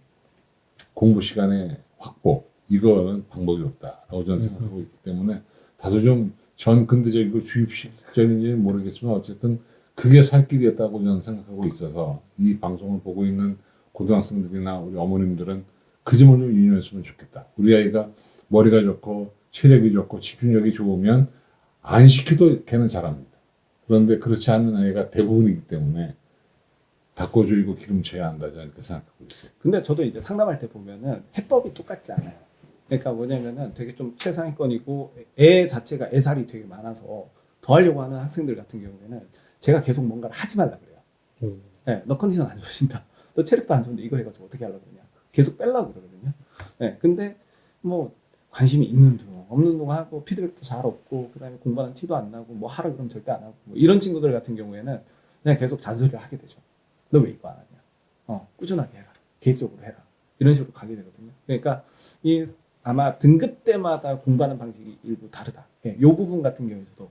공부 시간의 확보 이거는 방법이 없다라고 저는 생각하고 있기 때문에 다소 좀 전근대적이고 주입식적인지는 모르겠지만 어쨌든 그게 살 길이었다고 저는 생각하고 있어서 이 방송을 보고 있는 고등학생들이나 우리 어머님들은 그 점을 좀 유념했으면 좋겠다. 우리 아이가 머리가 좋고 체력이 좋고 집중력이 좋으면 안 시켜도 걔는 잘합니다. 그런데 그렇지 않은 아이가 대부분이기 때문에 닦아주고 기름쳐야 한다 저는 이렇게 생각하고 있어요. 근데 저도 이제 상담할 때 보면은 해법이 똑같지 않아요. 그러니까 뭐냐면은 되게 좀 최상위권이고 애 자체가 애살이 되게 많아서 더 하려고 하는 학생들 같은 경우에는 제가 계속 뭔가를 하지 말라 그래요. 네, 너 컨디션 안 좋으신다. 너 체력도 안 좋은데 이거 해가지고 어떻게 하려고 그러냐. 계속 빼려고 그러거든요. 네, 근데 뭐 관심이 있는 둥 없는 둥 하고 피드백도 잘 없고 그다음에 공부하는 티도 안 나고 뭐 하라 그러면 절대 안 하고 뭐 이런 친구들 같은 경우에는 그냥 계속 잔소리를 하게 되죠. 너 왜 이거 안 하냐? 꾸준하게 해라. 계획적으로 해라. 이런 식으로 가게 되거든요. 그러니까 이 아마 등급 때마다 공부하는 방식이 일부 다르다. 예, 요 부분 같은 경우에도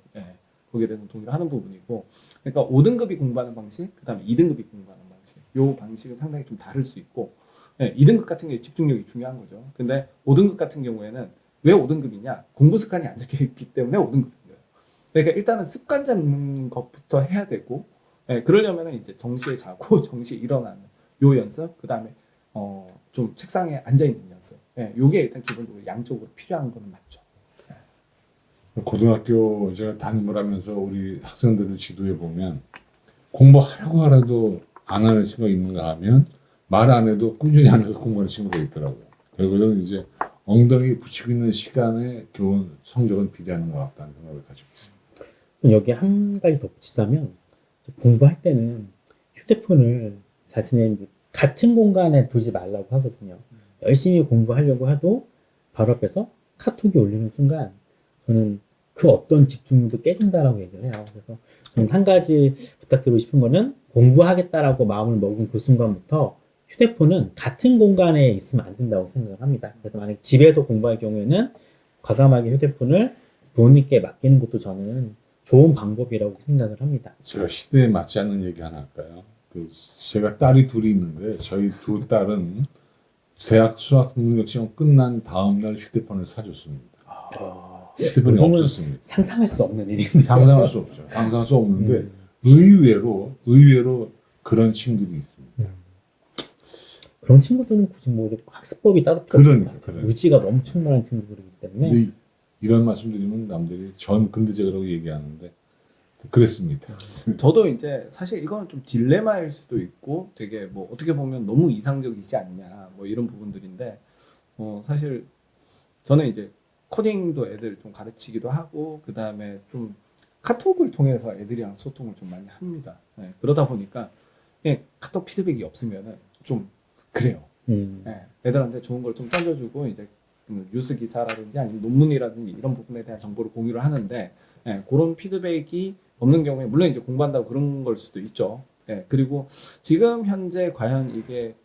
거기에 대해서 동의를 하는 부분이고, 그러니까 5등급이 공부하는 방식, 그다음에 2등급이 공부하는 방식, 요 방식은 상당히 좀 다를 수 있고, 2등급 같은 경우에 집중력이 중요한 거죠. 근데 5등급 같은 경우에는 왜 5등급이냐? 공부 습관이 안 잡혀 있기 때문에 5등급인 거예요. 그러니까 일단은 습관 잡는 것부터 해야 되고, 그러려면 이제 정시에 자고 정시에 일어나는 요 연습, 그다음에 좀 책상에 앉아 있는 연습. 요게 일단 기본적으로 양쪽으로 필요한 거는 맞죠. 고등학교 제가 담임을 하면서 우리 학생들을 지도해 보면 공부하라고 하라도 안 하는 친구가 있는가 하면 말 안 해도 꾸준히 안 해서 공부하는 친구가 있더라고요. 결국은 이제 엉덩이 붙이고 있는 시간에 교훈 성적은 비례하는 것 같다는 생각을 가지고 있습니다. 여기 한 가지 덧붙이자면 공부할 때는 휴대폰을 자신의 이제 같은 공간에 두지 말라고 하거든요. 열심히 공부하려고 해도 바로 앞에서 카톡이 올리는 순간 저는 그 어떤 집중력도 깨진다라고 얘기를 해요. 그래서 한 가지 부탁드리고 싶은 거는 공부하겠다라고 마음을 먹은 그 순간부터 휴대폰은 같은 공간에 있으면 안 된다고 생각을 합니다. 그래서 만약 집에서 공부할 경우에는 과감하게 휴대폰을 부모님께 맡기는 것도 저는 좋은 방법이라고 생각을 합니다. 제가 시대에 맞지 않는 얘기 하나 할까요? 제가 딸이 둘이 있는데 저희 두 딸은 대학 수학 능력 시험 끝난 다음 날 휴대폰을 사줬습니다. 휴대폰이 요즘은 없었습니다. 상상할 수 없는 일인데. 상상할 수 없죠. 상상할 수 없는데 의외로 그런 친구들이 있습니다. 그런 친구들은 굳이 뭐 이렇게 학습법이 따로 필요 그러니까, 없어요. 그러니까. 의지가 너무 충만한 친구들이기 때문에 근데 이런 말씀 드리면 남들이 전 근대적이라고 얘기하는데 그랬습니다. 저도 이제 사실 이거는 좀 딜레마일 수도 있고 되게 뭐 어떻게 보면 너무 이상적이지 않냐 뭐 이런 부분들인데 사실 저는 이제 코딩도 애들 좀 가르치기도 하고 그 다음에 좀 카톡을 통해서 애들이랑 소통을 좀 많이 합니다. 네, 그러다 보니까 그냥 카톡 피드백이 없으면은 좀 그래요. 네, 애들한테 좋은 걸 좀 던져주고 이제 뉴스 기사라든지 아니면 논문이라든지 이런 부분에 대한 정보를 공유를 하는데 그런 피드백이 없는 경우에 물론 이제 공부한다고 그런 걸 수도 있죠. 그리고 지금 현재 과연 이게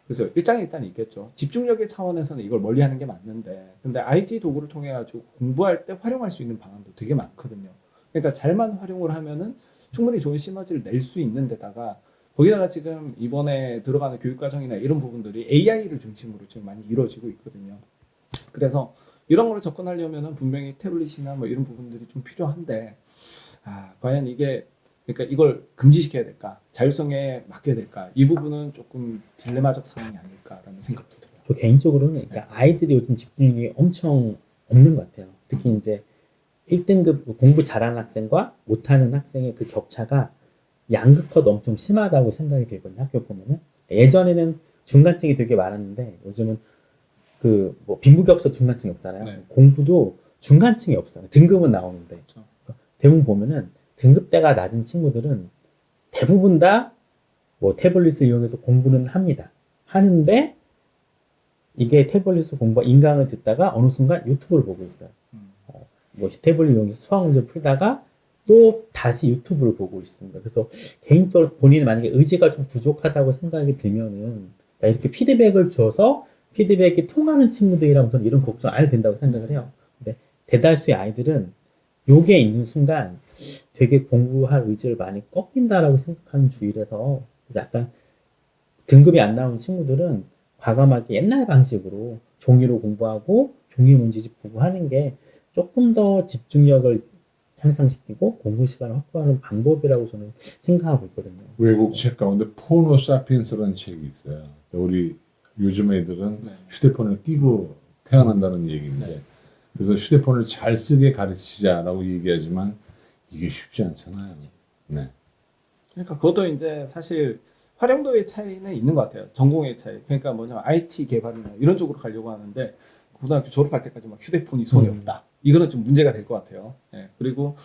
그래서 일장일단이 있겠죠. 집중력의 차원에서는 이걸 멀리하는 게 맞는데 근데 IT 도구를 통해 가지고 공부할 때 활용할 수 있는 방안도 되게 많거든요. 그러니까 잘만 활용을 하면은 충분히 좋은 시너지를 낼 수 있는 데다가 거기다가 지금 이번에 들어가는 교육과정이나 이런 부분들이 AI를 중심으로 지금 많이 이루어지고 있거든요. 그래서 이런 걸 접근하려면은 분명히 태블릿이나 뭐 이런 부분들이 좀 필요한데 과연 이게 그러니까 이걸 금지시켜야 될까 자율성에 맡겨야 될까 이 부분은 조금 딜레마적 상황이 아닐까라는 생각도 들어요. 저 개인적으로는 그러니까 아이들이 요즘 집중력이 엄청 없는 것 같아요. 특히 이제 1등급 공부 잘하는 학생과 못하는 학생의 그 격차가 양극화도 엄청 심하다고 생각이 들거든요. 학교 보면은 예전에는 중간층이 되게 많았는데 요즘은 그 뭐 빈부격차 중간층이 없잖아요. 네. 공부도 중간층이 없어요. 등급은 나오는데 그렇죠. 그래서 대부분 보면은 등급대가 낮은 친구들은 대부분 다 뭐 태블릿을 이용해서 공부는 합니다. 하는데 이게 태블릿을 공부 인강을 듣다가 어느 순간 유튜브를 보고 있어요. 뭐 태블릿 이용해서 수학 문제를 풀다가 또 다시 유튜브를 보고 있습니다. 그래서 개인적으로 본인이 만약에 의지가 좀 부족하다고 생각이 들면은 이렇게 피드백을 줘서 피드백이 통하는 친구들이라면 저는 이런 걱정 안 해도 된다고 생각을 해요. 근데 대다수의 아이들은 요게 있는 순간 되게 공부할 의지를 많이 꺾인다라고 생각하는 주의라서 약간 등급이 안 나오는 친구들은 과감하게 옛날 방식으로 종이로 공부하고 종이 문제집 보고 하는 게 조금 더 집중력을 향상시키고 공부 시간을 확보하는 방법이라고 저는 생각하고 있거든요. 외국 책 가운데 포노 사피엔스라는 책이 있어요. 우리 요즘 애들은 휴대폰을 끼고 태어난다는 얘기인데 그래서 휴대폰을 잘 쓰게 가르치자라고 얘기하지만 이게 쉽지 않잖아요. 네. 그러니까 그것도 이제 사실 활용도의 차이는 있는 것 같아요. 전공의 차이. 그러니까 뭐냐면 IT 개발이나 이런 쪽으로 가려고 하는데 고등학교 졸업할 때까지 막 휴대폰이 손에 없다. 이거는 좀 문제가 될 것 같아요. 그리고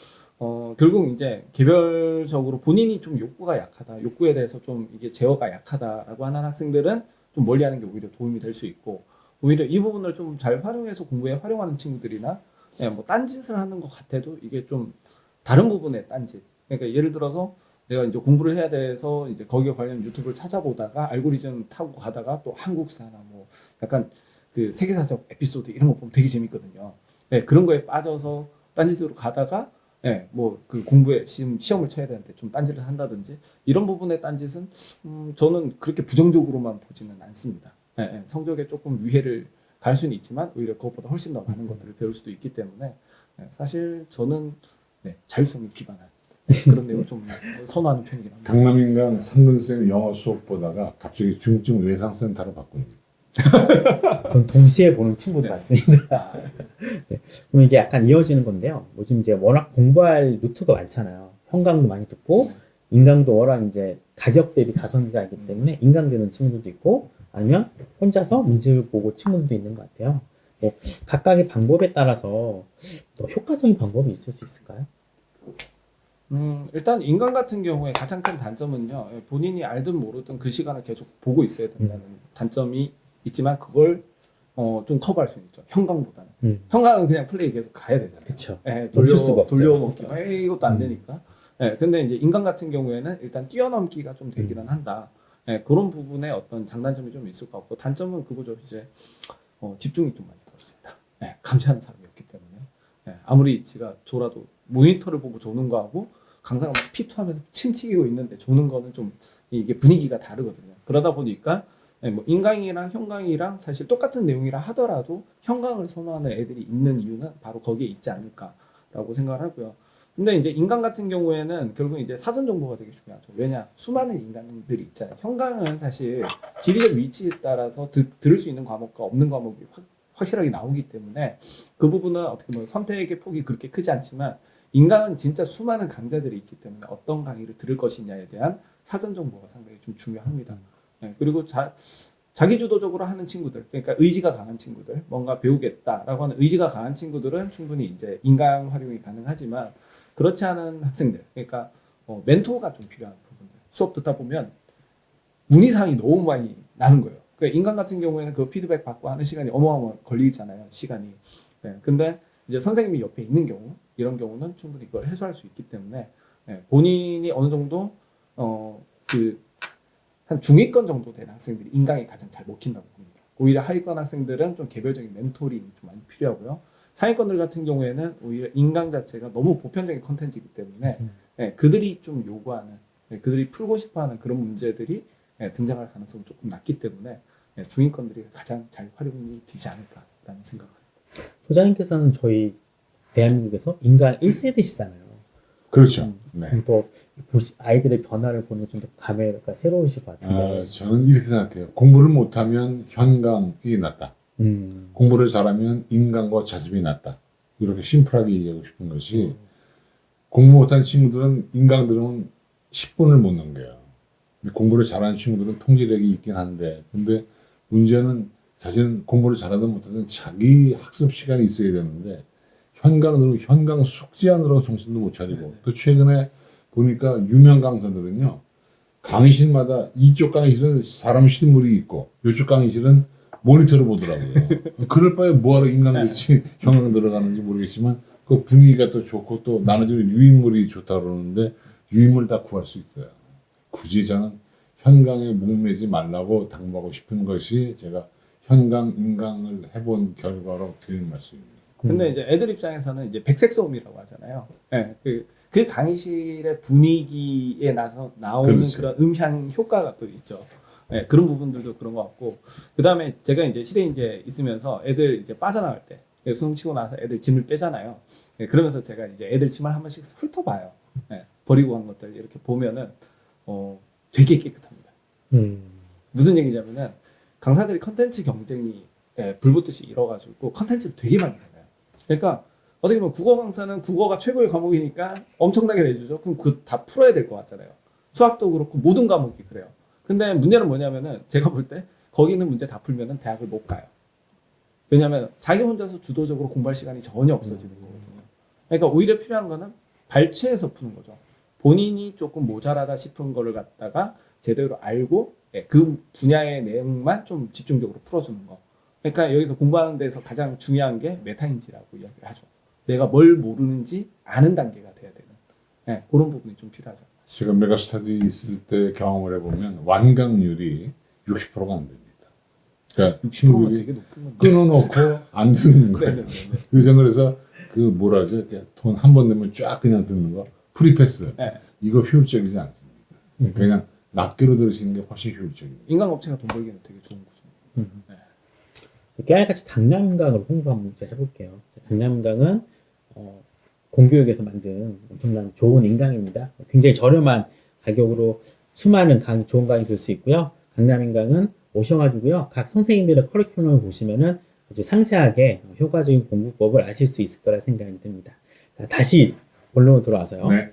결국 이제 개별적으로 본인이 좀 욕구가 약하다. 욕구에 대해서 좀 이게 제어가 약하다라고 하는 학생들은 좀 멀리하는 게 오히려 도움이 될 수 있고 오히려 이 부분을 좀 잘 활용해서 공부에 활용하는 친구들이나 뭐 딴짓을 하는 것 같아도 이게 좀 다른 부분의 딴짓. 그러니까 예를 들어서 내가 이제 공부를 해야 돼서 이제 거기에 관련 유튜브를 찾아보다가 알고리즘 타고 가다가 또 한국사나 뭐 약간 그 세계사적 에피소드 이런 거 보면 되게 재밌거든요. 그런 거에 빠져서 딴짓으로 가다가 뭐 그 공부에 시험을 쳐야 되는데 좀 딴짓을 한다든지 이런 부분의 딴짓은 저는 그렇게 부정적으로만 보지는 않습니다. 성적에 조금 위해를 갈 수는 있지만 오히려 그것보다 훨씬 더 많은 것들을 배울 수도 있기 때문에 사실 저는 자율성이 기반한 그런 내용을 좀 선호하는 편이긴 합니다. 강남인강 상근쌤 영어 수업 보다가 갑자기 중증 외상센터로 바꿉니다. 전 동시에 보는 친구도 많습니다. 그럼 이게 약간 이어지는 건데요. 요즘 이제 워낙 공부할 루트가 많잖아요. 현강도 많이 듣고 인강도 워낙 이제 가격 대비 가성비가 있기 때문에 인강 되는 친구들도 있고 아니면 혼자서 문제를 보고 친구들도 있는 것 같아요. 뭐 각각의 방법에 따라서 또 효과적인 방법이 있을 수 있을까요? 일단 인강 같은 경우에 가장 큰 단점은요. 본인이 알든 모르든 그 시간을 계속 보고 있어야 된다는 단점이 있지만 그걸 좀 커버할 수 있죠. 현강보다는. 현강은 그냥 플레이 계속 가야 되잖아요. 그렇죠. 예, 멈출 수가 없죠. 돌려먹기. 이것도 안 되니까. 예, 근데 이제 인간 같은 경우에는 일단 뛰어넘기가 좀 되기는 한다. 예, 그런 부분에 어떤 장단점이 좀 있을 것 같고 단점은 그거죠. 이제 집중이 좀 많이 떨어진다. 예, 감시하는 사람이 없기 때문에 예, 아무리 지가 졸아도 모니터를 보고 조는 거하고 강사가 막 피투하면서 침 튀기고 있는데 조는 거는 좀 이게 분위기가 다르거든요. 그러다 보니까 예, 뭐 인강이랑 현강이랑 사실 똑같은 내용이라 하더라도 현강을 선호하는 애들이 있는 이유는 바로 거기에 있지 않을까라고 생각을 하고요. 근데 이제 인강 같은 경우에는 결국 이제 사전 정보가 되게 중요하죠. 왜냐? 수많은 인간들이 있잖아요. 현강은 사실 지리적 위치에 따라서 들을 수 있는 과목과 없는 과목이 확실하게 나오기 때문에 그 부분은 어떻게 보면 선택의 폭이 그렇게 크지 않지만 인강은 진짜 수많은 강좌들이 있기 때문에 어떤 강의를 들을 것이냐에 대한 사전 정보가 상당히 좀 중요합니다. 네, 그리고 자기 주도적으로 하는 친구들, 그러니까 의지가 강한 친구들, 뭔가 배우겠다라고 하는 의지가 강한 친구들은 충분히 이제 인강 활용이 가능하지만 그렇지 않은 학생들, 그러니까 멘토가 좀 필요한 부분들. 수업 듣다 보면 문의사항이 너무 많이 나는 거예요. 그러니까 인강 같은 경우에는 그 피드백 받고 하는 시간이 어마어마 걸리잖아요, 시간이. 네, 근데 이제 선생님이 옆에 있는 경우, 이런 경우는 충분히 그걸 해소할 수 있기 때문에 네, 본인이 어느 정도 한 중위권 정도 되는 학생들이 인강에 가장 잘 먹힌다고 봅니다. 오히려 하위권 학생들은 좀 개별적인 멘토링이 좀 많이 필요하고요. 상위권들 같은 경우에는 오히려 인강 자체가 너무 보편적인 컨텐츠이기 때문에 그들이 좀 요구하는, 그들이 풀고 싶어하는 그런 문제들이 등장할 가능성이 조금 낮기 때문에 중위권들이 가장 잘 활용이 되지 않을까라는 생각을 합니다. 소장님께서는 저희 대한민국에서 인강 1세대시잖아요. 그렇죠. 네. 또 아이들의 변화를 보는 좀 더 감회가 새로우실 것 같은데. 저는 이렇게 생각해요. 공부를 못하면 현강이 낫다. 공부를 잘하면 인강과 자습이 낫다. 이렇게 심플하게 얘기하고 싶은 것이 공부 못한 친구들은 인강 들으면 10분을 못 넘겨요. 근데 공부를 잘하는 친구들은 통제력이 있긴 한데 근데 문제는 사실은 공부를 잘하든 못하든 자기 학습 시간이 있어야 되는데 현강 들으면 현강 숙지하느라고 정신도 못 차리고 또 최근에 보니까 유명 강사들은요 강의실마다 이쪽 강의실은 사람 실물이 있고 이쪽 강의실은 모니터를 보더라고요. 그럴 바에 뭐하러 인강같이 현강 들어가는지 모르겠지만 그 분위기가 또 좋고 또 나눠주는 유인물이 좋다 그러는데 유인물 다 구할 수 있어요. 굳이 저는 현강에 목매지 말라고 당부하고 싶은 것이 제가 현강, 인강을 해본 결과로 드리는 말씀입니다. 근데 이제 애들 입장에서는 이제 백색 소음이라고 하잖아요. 네, 그 강의실의 분위기에 나오는 그렇죠. 그런 음향 효과가 또 있죠. 네, 그런 부분들도 그런 것 같고, 그 다음에 제가 이제 실에 이제 있으면서 애들 이제 빠져나갈 때, 수능 치고 나서 애들 짐을 빼잖아요. 네, 그러면서 제가 이제 애들 짐을 한 번씩 훑어봐요. 네, 버리고 간 것들 이렇게 보면은, 되게 깨끗합니다. 무슨 얘기냐면은, 강사들이 컨텐츠 경쟁이 불붙듯이 일어가지고 컨텐츠를 되게 많이 내요. 그러니까 어떻게 보면 국어 강사는 국어가 최고의 과목이니까 엄청나게 내주죠. 그럼 그 다 풀어야 될 것 같잖아요. 수학도 그렇고 모든 과목이 그래요. 근데 문제는 뭐냐면은 제가 볼 때 거기 있는 문제 다 풀면은 대학을 못 가요. 왜냐하면 자기 혼자서 주도적으로 공부할 시간이 전혀 없어지는 거거든요. 그러니까 오히려 필요한 거는 발췌해서 푸는 거죠. 본인이 조금 모자라다 싶은 거를 갖다가 제대로 알고 그 분야의 내용만 좀 집중적으로 풀어주는 거. 그러니까 여기서 공부하는 데서 가장 중요한 게 메타인지라고 이야기를 하죠. 내가 뭘 모르는지 아는 단계가 돼야 되는 그런 부분이 좀 필요하지 않나 싶습니다. 제가 메가스터디 있을 때 경험을 해보면 완강률이 60%가 안 됩니다. 그러니까 60%가 친구들이 되게 높은 건데. 끊어놓고 안 듣는 거예요. 네네네. 요즘 그래서 그 뭐라 하죠? 돈 한 번 내면 쫙 그냥 듣는 거 프리패스. 네. 이거 효율적이지 않습니다. 그냥 낱개로 들으시는 게 훨씬 효율적입니다. 인간업체가 돈 벌기는 되게 좋은 거죠. 깨알같이 강남인강으로 홍보 한번 해볼게요. 강남인강은 공교육에서 만든 엄청난 좋은 인강입니다. 굉장히 저렴한 가격으로 수많은 좋은 강의 들 수 있고요. 강남인강은 오셔가지고요. 각 선생님들의 커리큘럼을 보시면은 아주 상세하게 효과적인 공부법을 아실 수 있을 거라 생각이 듭니다. 자, 다시 본론으로 돌아와서요. 네.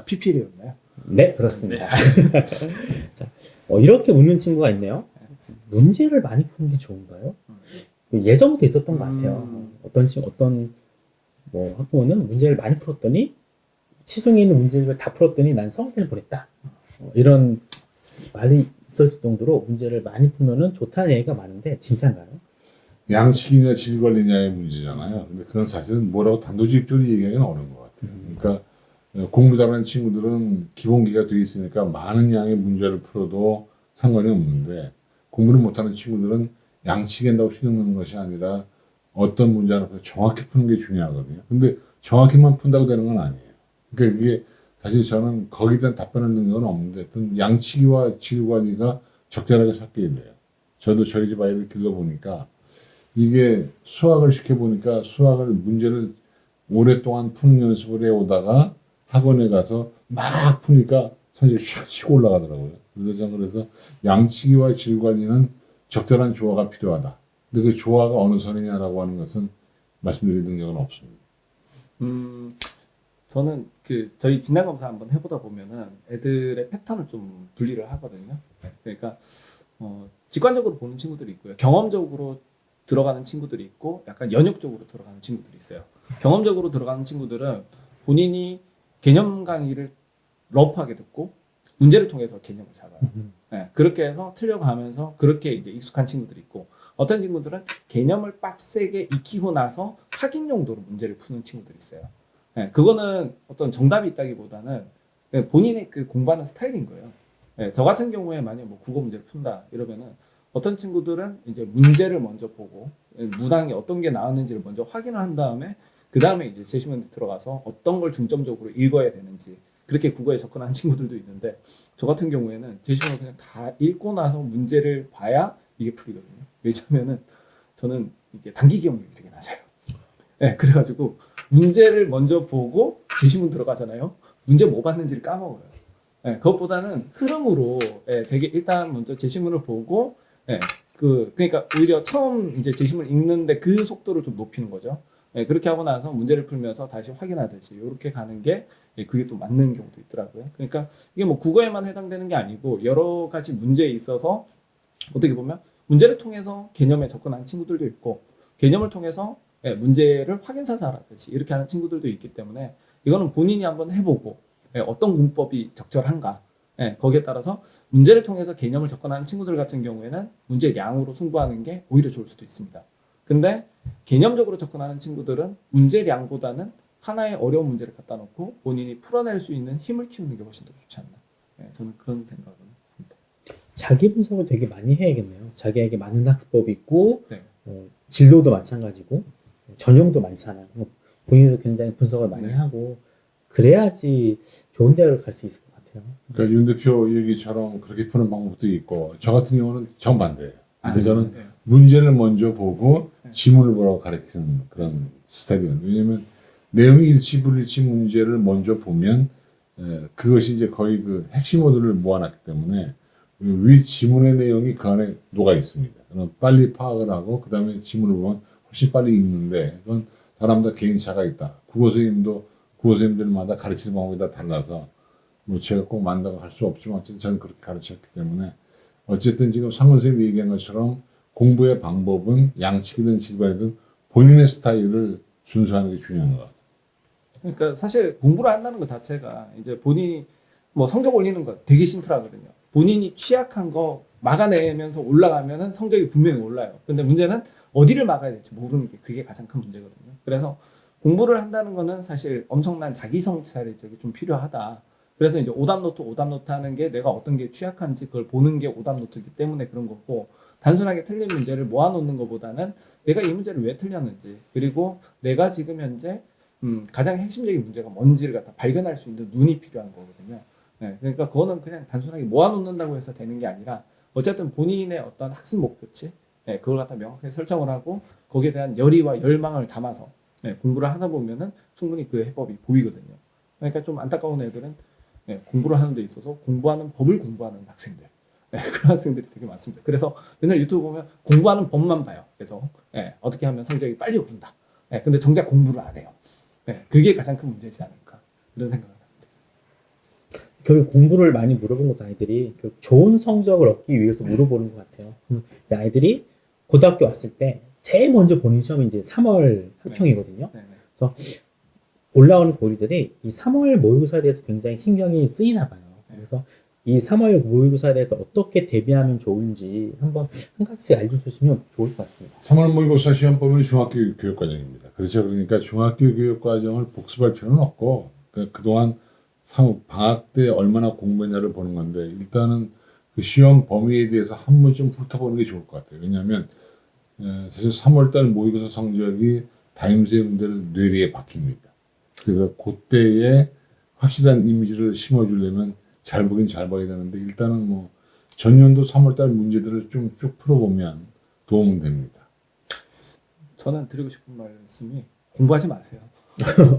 PPL이었나요? 네, 그렇습니다. 자, 이렇게 묻는 친구가 있네요. 문제를 많이 푸는 게 좋은가요? 예전부터 있었던 것 같아요. 어떤 학부모는 문제를 많이 풀었더니 시중에 있는 문제를 다 풀었더니 난 성대를 보냈다. 이런 말이 있을 정도로 문제를 많이 풀면은 좋다는 얘기가 많은데 진짜인가요? 양측이냐 질 권리냐의 문제잖아요. 근데 그건 사실은 뭐라고 단도직입적으로 얘기하기는 어려운 것 같아요. 그러니까 공부 잘하는 친구들은 기본기가 돼 있으니까 많은 양의 문제를 풀어도 상관이 없는데 공부를 못하는 친구들은 양치기 한다고 시험 넣는 것이 아니라 어떤 문제 하나 정확히 푸는 게 중요하거든요. 근데 정확히만 푼다고 되는 건 아니에요. 그러니까 이게 사실 저는 거기에 대한 답변을 능력은 없는데 어떤 양치기와 질관리가 적절하게 섞여야 돼요. 저도 저희 집 아이를 길러보니까 이게 수학을 시켜보니까 수학을 문제를 오랫동안 푸는 연습을 해오다가 학원에 가서 막 푸니까 성적이 샥 치고 올라가더라고요. 그래서 양치기와 질관리는 적절한 조화가 필요하다. 근데 그 조화가 어느 선이냐라고 하는 것은 말씀드릴 능력은 없습니다. 저는 저희 진단 검사 한번 해보다 보면은 애들의 패턴을 좀 분리를 하거든요. 그러니까 직관적으로 보는 친구들이 있고요. 경험적으로 들어가는 친구들이 있고 약간 연역적으로 들어가는 친구들이 있어요. 경험적으로 들어가는 친구들은 본인이 개념 강의를 러프하게 듣고 문제를 통해서 개념을 잡아요. 네, 그렇게 해서 틀려가면서 그렇게 이제 익숙한 친구들이 있고 어떤 친구들은 개념을 빡세게 익히고 나서 확인 용도로 문제를 푸는 친구들이 있어요. 네, 그거는 어떤 정답이 있다기보다는 그냥 본인의 그 공부하는 스타일인 거예요. 네, 저 같은 경우에 만약 뭐 국어 문제를 푼다 이러면은 어떤 친구들은 이제 문제를 먼저 보고 문항이 어떤 게 나왔는지를 먼저 확인을 한 다음에 그 다음에 이제 제시문에 들어가서 어떤 걸 중점적으로 읽어야 되는지 그렇게 국어에 접근하는 친구들도 있는데 저 같은 경우에는 제시문을 그냥 다 읽고 나서 문제를 봐야 이게 풀리거든요. 왜냐면은 저는 이게 단기 기억력이 되게 낮아요. 네, 그래가지고 문제를 먼저 보고 제시문 들어가잖아요. 문제 뭐 봤는지를 까먹어요. 네, 그것보다는 흐름으로 되게 일단 먼저 제시문을 보고 그러니까 오히려 처음 이제 제시문을 읽는데 그 속도를 좀 높이는 거죠. 그렇게 하고 나서 문제를 풀면서 다시 확인하듯이 이렇게 가는 게 그게 또 맞는 경우도 있더라고요. 그러니까 이게 뭐 국어에만 해당되는 게 아니고 여러 가지 문제에 있어서 어떻게 보면 문제를 통해서 개념에 접근하는 친구들도 있고 개념을 통해서 문제를 확인사살하듯이 이렇게 하는 친구들도 있기 때문에 이거는 본인이 한번 해보고 어떤 문법이 적절한가 거기에 따라서 문제를 통해서 개념을 접근하는 친구들 같은 경우에는 문제량으로 승부하는 게 오히려 좋을 수도 있습니다. 근데 개념적으로 접근하는 친구들은 문제량보다는 하나의 어려운 문제를 갖다 놓고 본인이 풀어낼 수 있는 힘을 키우는 게 훨씬 더 좋지 않나. 저는 그런 생각을 합니다. 자기 분석을 되게 많이 해야겠네요. 자기에게 맞는 학습법이 있고 네. 진로도 마찬가지고 전형도 많잖아요. 본인도 굉장히 분석을 많이 네. 하고 그래야지 좋은 대학을 갈 수 있을 것 같아요. 그러니까 윤 대표 얘기처럼 그렇게 푸는 방법도 있고 저 같은 경우는 정반대예요. 근데 저는 문제를 먼저 보고 지문을 보라고 가르치는 그런 스타일이에요. 왜냐하면 내용이 일치불일치 문제를 먼저 보면 그것이 이제 거의 그 핵심어들을 모아놨기 때문에 위 지문의 내용이 그 안에 녹아 있습니다. 그럼 빨리 파악을 하고 그 다음에 지문을 보면 훨씬 빨리 읽는데 그건 사람마다 개인차가 있다. 국어 선생님들마다 가르치는 방법이 다 달라서 뭐 제가 꼭 만다고 할 수 없지만 어쨌든 저는 그렇게 가르쳤기 때문에 어쨌든 지금 상원 선생님이 얘기한 것처럼 공부의 방법은 양측이든 질관이든 본인의 스타일을 순수하는 게 중요한 것 같아요. 그러니까 사실 공부를 한다는 것 자체가 이제 본인이 뭐 성적 올리는 거 되게 심플하거든요. 본인이 취약한 거 막아내면서 올라가면은 성적이 분명히 올라요. 근데 문제는 어디를 막아야 될지 모르는 게 그게 가장 큰 문제거든요. 그래서 공부를 한다는 거는 사실 엄청난 자기 성찰이 되게 좀 필요하다. 그래서 이제 오답 노트 하는 게 내가 어떤 게 취약한지 그걸 보는 게 오답 노트이기 때문에 그런 거고 단순하게 틀린 문제를 모아놓는 것보다는 내가 이 문제를 왜 틀렸는지 그리고 내가 지금 현재 가장 핵심적인 문제가 뭔지를 갖다 발견할 수 있는 눈이 필요한 거거든요. 그러니까 그거는 그냥 단순하게 모아놓는다고 해서 되는 게 아니라 어쨌든 본인의 어떤 학습 목표치 그걸 갖다 명확하게 설정을 하고 거기에 대한 열의와 열망을 담아서 공부를 하다 보면은 충분히 그 해법이 보이거든요. 그러니까 좀 안타까운 애들은 공부를 하는 데 있어서 공부하는 법을 공부하는 학생들 그런 학생들이 되게 많습니다. 그래서 맨날 유튜브 보면 공부하는 법만 봐요. 그래서 어떻게 하면 성적이 빨리 오른다. 근데 정작 공부를 안 해요. 그게 가장 큰 문제지 않을까 이런 생각을 합니다. 결국 공부를 많이 물어본 것도 아이들이 결국 좋은 성적을 얻기 위해서 물어보는 것 같아요. 근데 아이들이 고등학교 왔을 때 제일 먼저 보는 시험이 이제 3월 학평이거든요. 그래서 올라오는 고리들이 이 3월 모의고사에 대해서 굉장히 신경이 쓰이나 봐요. 그래서 이 3월 모의고사에 대해서 어떻게 대비하면 좋은지 한번 한 가지 알려주시면 좋을 것 같습니다. 3월 모의고사 시험 보면 중학교 교육과정입니다. 그렇죠. 그러니까 중학교 교육과정을 복습할 필요는 없고 그동안 방학 때 얼마나 공부했냐를 보는 건데 일단은 그 시험 범위에 대해서 한 번 좀 훑어보는 게 좋을 것 같아요. 왜냐하면 사실 3월달 모의고사 성적이 담임선생님들 뇌리에 박힙니다. 그래서 그때에 확실한 이미지를 심어주려면 잘 보긴 잘 봐야 되는데 일단은 뭐 전년도 3월달 문제들을 좀 쭉 풀어보면 도움은 됩니다. 저는 드리고 싶은 말씀이 공부하지 마세요.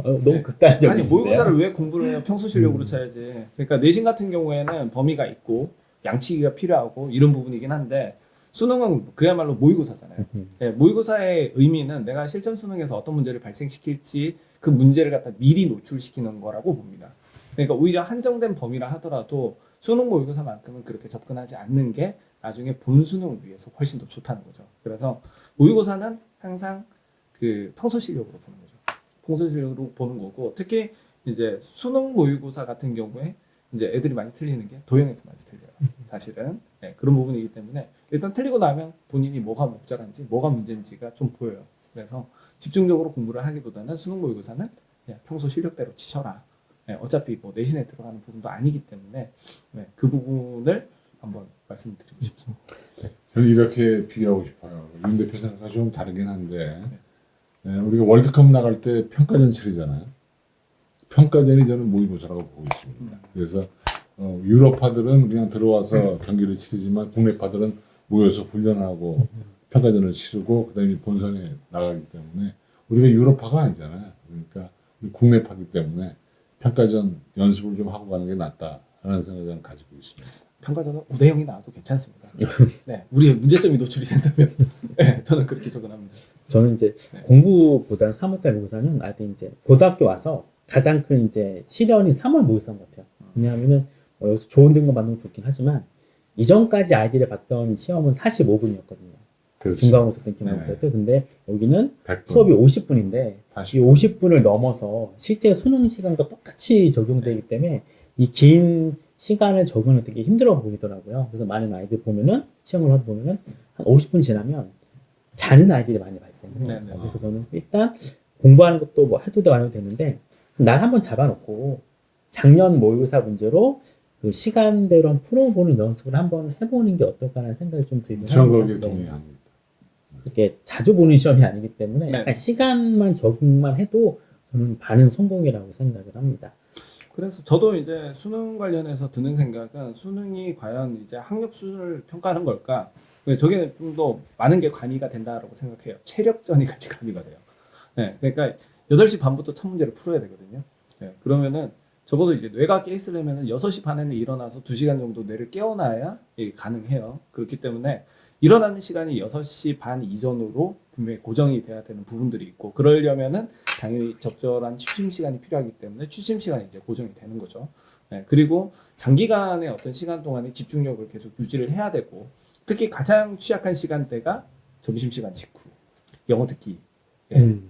너무 네. 극단적이신데요. 아니 모의고사를 왜 공부를 해요? 평소 실력으로 쳐야지. 그러니까 내신 같은 경우에는 범위가 있고 양치기가 필요하고 이런 부분이긴 한데 수능은 그야말로 모의고사잖아요. 네, 모의고사의 의미는 내가 실전 수능에서 어떤 문제를 발생시킬지 그 문제를 갖다 미리 노출시키는 거라고 봅니다. 그러니까 오히려 한정된 범위라 하더라도 수능 모의고사만큼은 그렇게 접근하지 않는 게 나중에 본 수능을 위해서 훨씬 더 좋다는 거죠. 그래서 모의고사는 항상 그 평소 실력으로 보는 거죠. 평소 실력으로 보는 거고 특히 이제 수능 모의고사 같은 경우에 이제 애들이 많이 틀리는 게 도형에서 많이 틀려요. 사실은 네, 그런 부분이기 때문에 일단 틀리고 나면 본인이 뭐가 모자란지 뭐가 문제인지가 좀 보여요. 그래서 집중적으로 공부를 하기보다는 수능 모의고사는 그냥 평소 실력대로 치셔라. 네, 어차피 뭐 내신에 들어가는 부분도 아니기 때문에 네, 그 부분을 한번 말씀드리고 싶습니다. 저는 이렇게 비교하고 싶어요. 윤 대표 생각과 좀 다르긴 한데 우리가 월드컵 나갈 때 평가전 치르잖아요. 평가전이 저는 모의고사라고 보고 있습니다. 그래서 유럽파들은 그냥 들어와서 경기를 치르지만 국내파들은 모여서 훈련하고 평가전을 치르고 그다음에 본선에 나가기 때문에 우리가 유럽파가 아니잖아요. 그러니까 우리 국내파기 때문에 평가전 연습을 좀 하고 가는 게 낫다라는 생각을 가지고 있습니다. 평가전은 5대0이 나와도 괜찮습니다. 네, 우리의 문제점이 노출이 된다면 네, 저는 그렇게 접근합니다. 저는 이제 네. 공부보다는 3월달 모의고사는 아직 이제 고등학교 와서 가장 큰 이제 시련이 3월 모의고사인 것 같아요. 왜냐하면은 여기서 좋은 등급 받는 건 좋긴 하지만 이전까지 아이들이 봤던 시험은 45분이었거든요. 그렇죠. 중간고사 때, 기말고사 때. 근데 여기는 100분. 수업이 50분인데 이 80분. 50분을 넘어서 실제 수능 시간과 똑같이 적용되기 때문에 이 긴 시간을 적응을 되게 힘들어 보이더라고요. 그래서 많은 아이들 보면은 시험을 하다 보면은 한 50분 지나면 자는 아이들이 많이 발생해요. 네네. 그래서 저는 일단 공부하는 것도 뭐 해도 안 해도 되는데 날 한번 잡아놓고 작년 모의고사 문제로 그 시간대로 한번 풀어보는 연습을 한번 해보는 게 어떨까라는 생각이 좀 들긴 저는 합니다. 거기에 네. 동의합니다. 이렇게 자주 보는 시험이 아니기 때문에 네. 약간 시간만 적응만 해도 저는 반은 성공이라고 생각을 합니다. 그래서 저도 이제 수능 관련해서 드는 생각은 수능이 과연 이제 학력 수준을 평가하는 걸까? 저게 좀 더 많은 게 가미가 된다라고 생각해요. 체력전이 같이 가미가 돼요. 네, 그러니까 8시 반부터 첫 문제를 풀어야 되거든요. 네, 그러면은 적어도 이제 뇌가 깨 있으려면은 6시 반에는 일어나서 2시간 정도 뇌를 깨워놔야 이게 가능해요. 그렇기 때문에 일어나는 시간이 6시 반 이전으로 분명히 고정이 돼야 되는 부분들이 있고 그러려면은 당연히 적절한 취침 시간이 필요하기 때문에 취침 시간이 이제 고정이 되는 거죠. 네, 그리고 장기간의 어떤 시간 동안에 집중력을 계속 유지를 해야 되고 특히 가장 취약한 시간대가 점심시간 직후 영어 듣기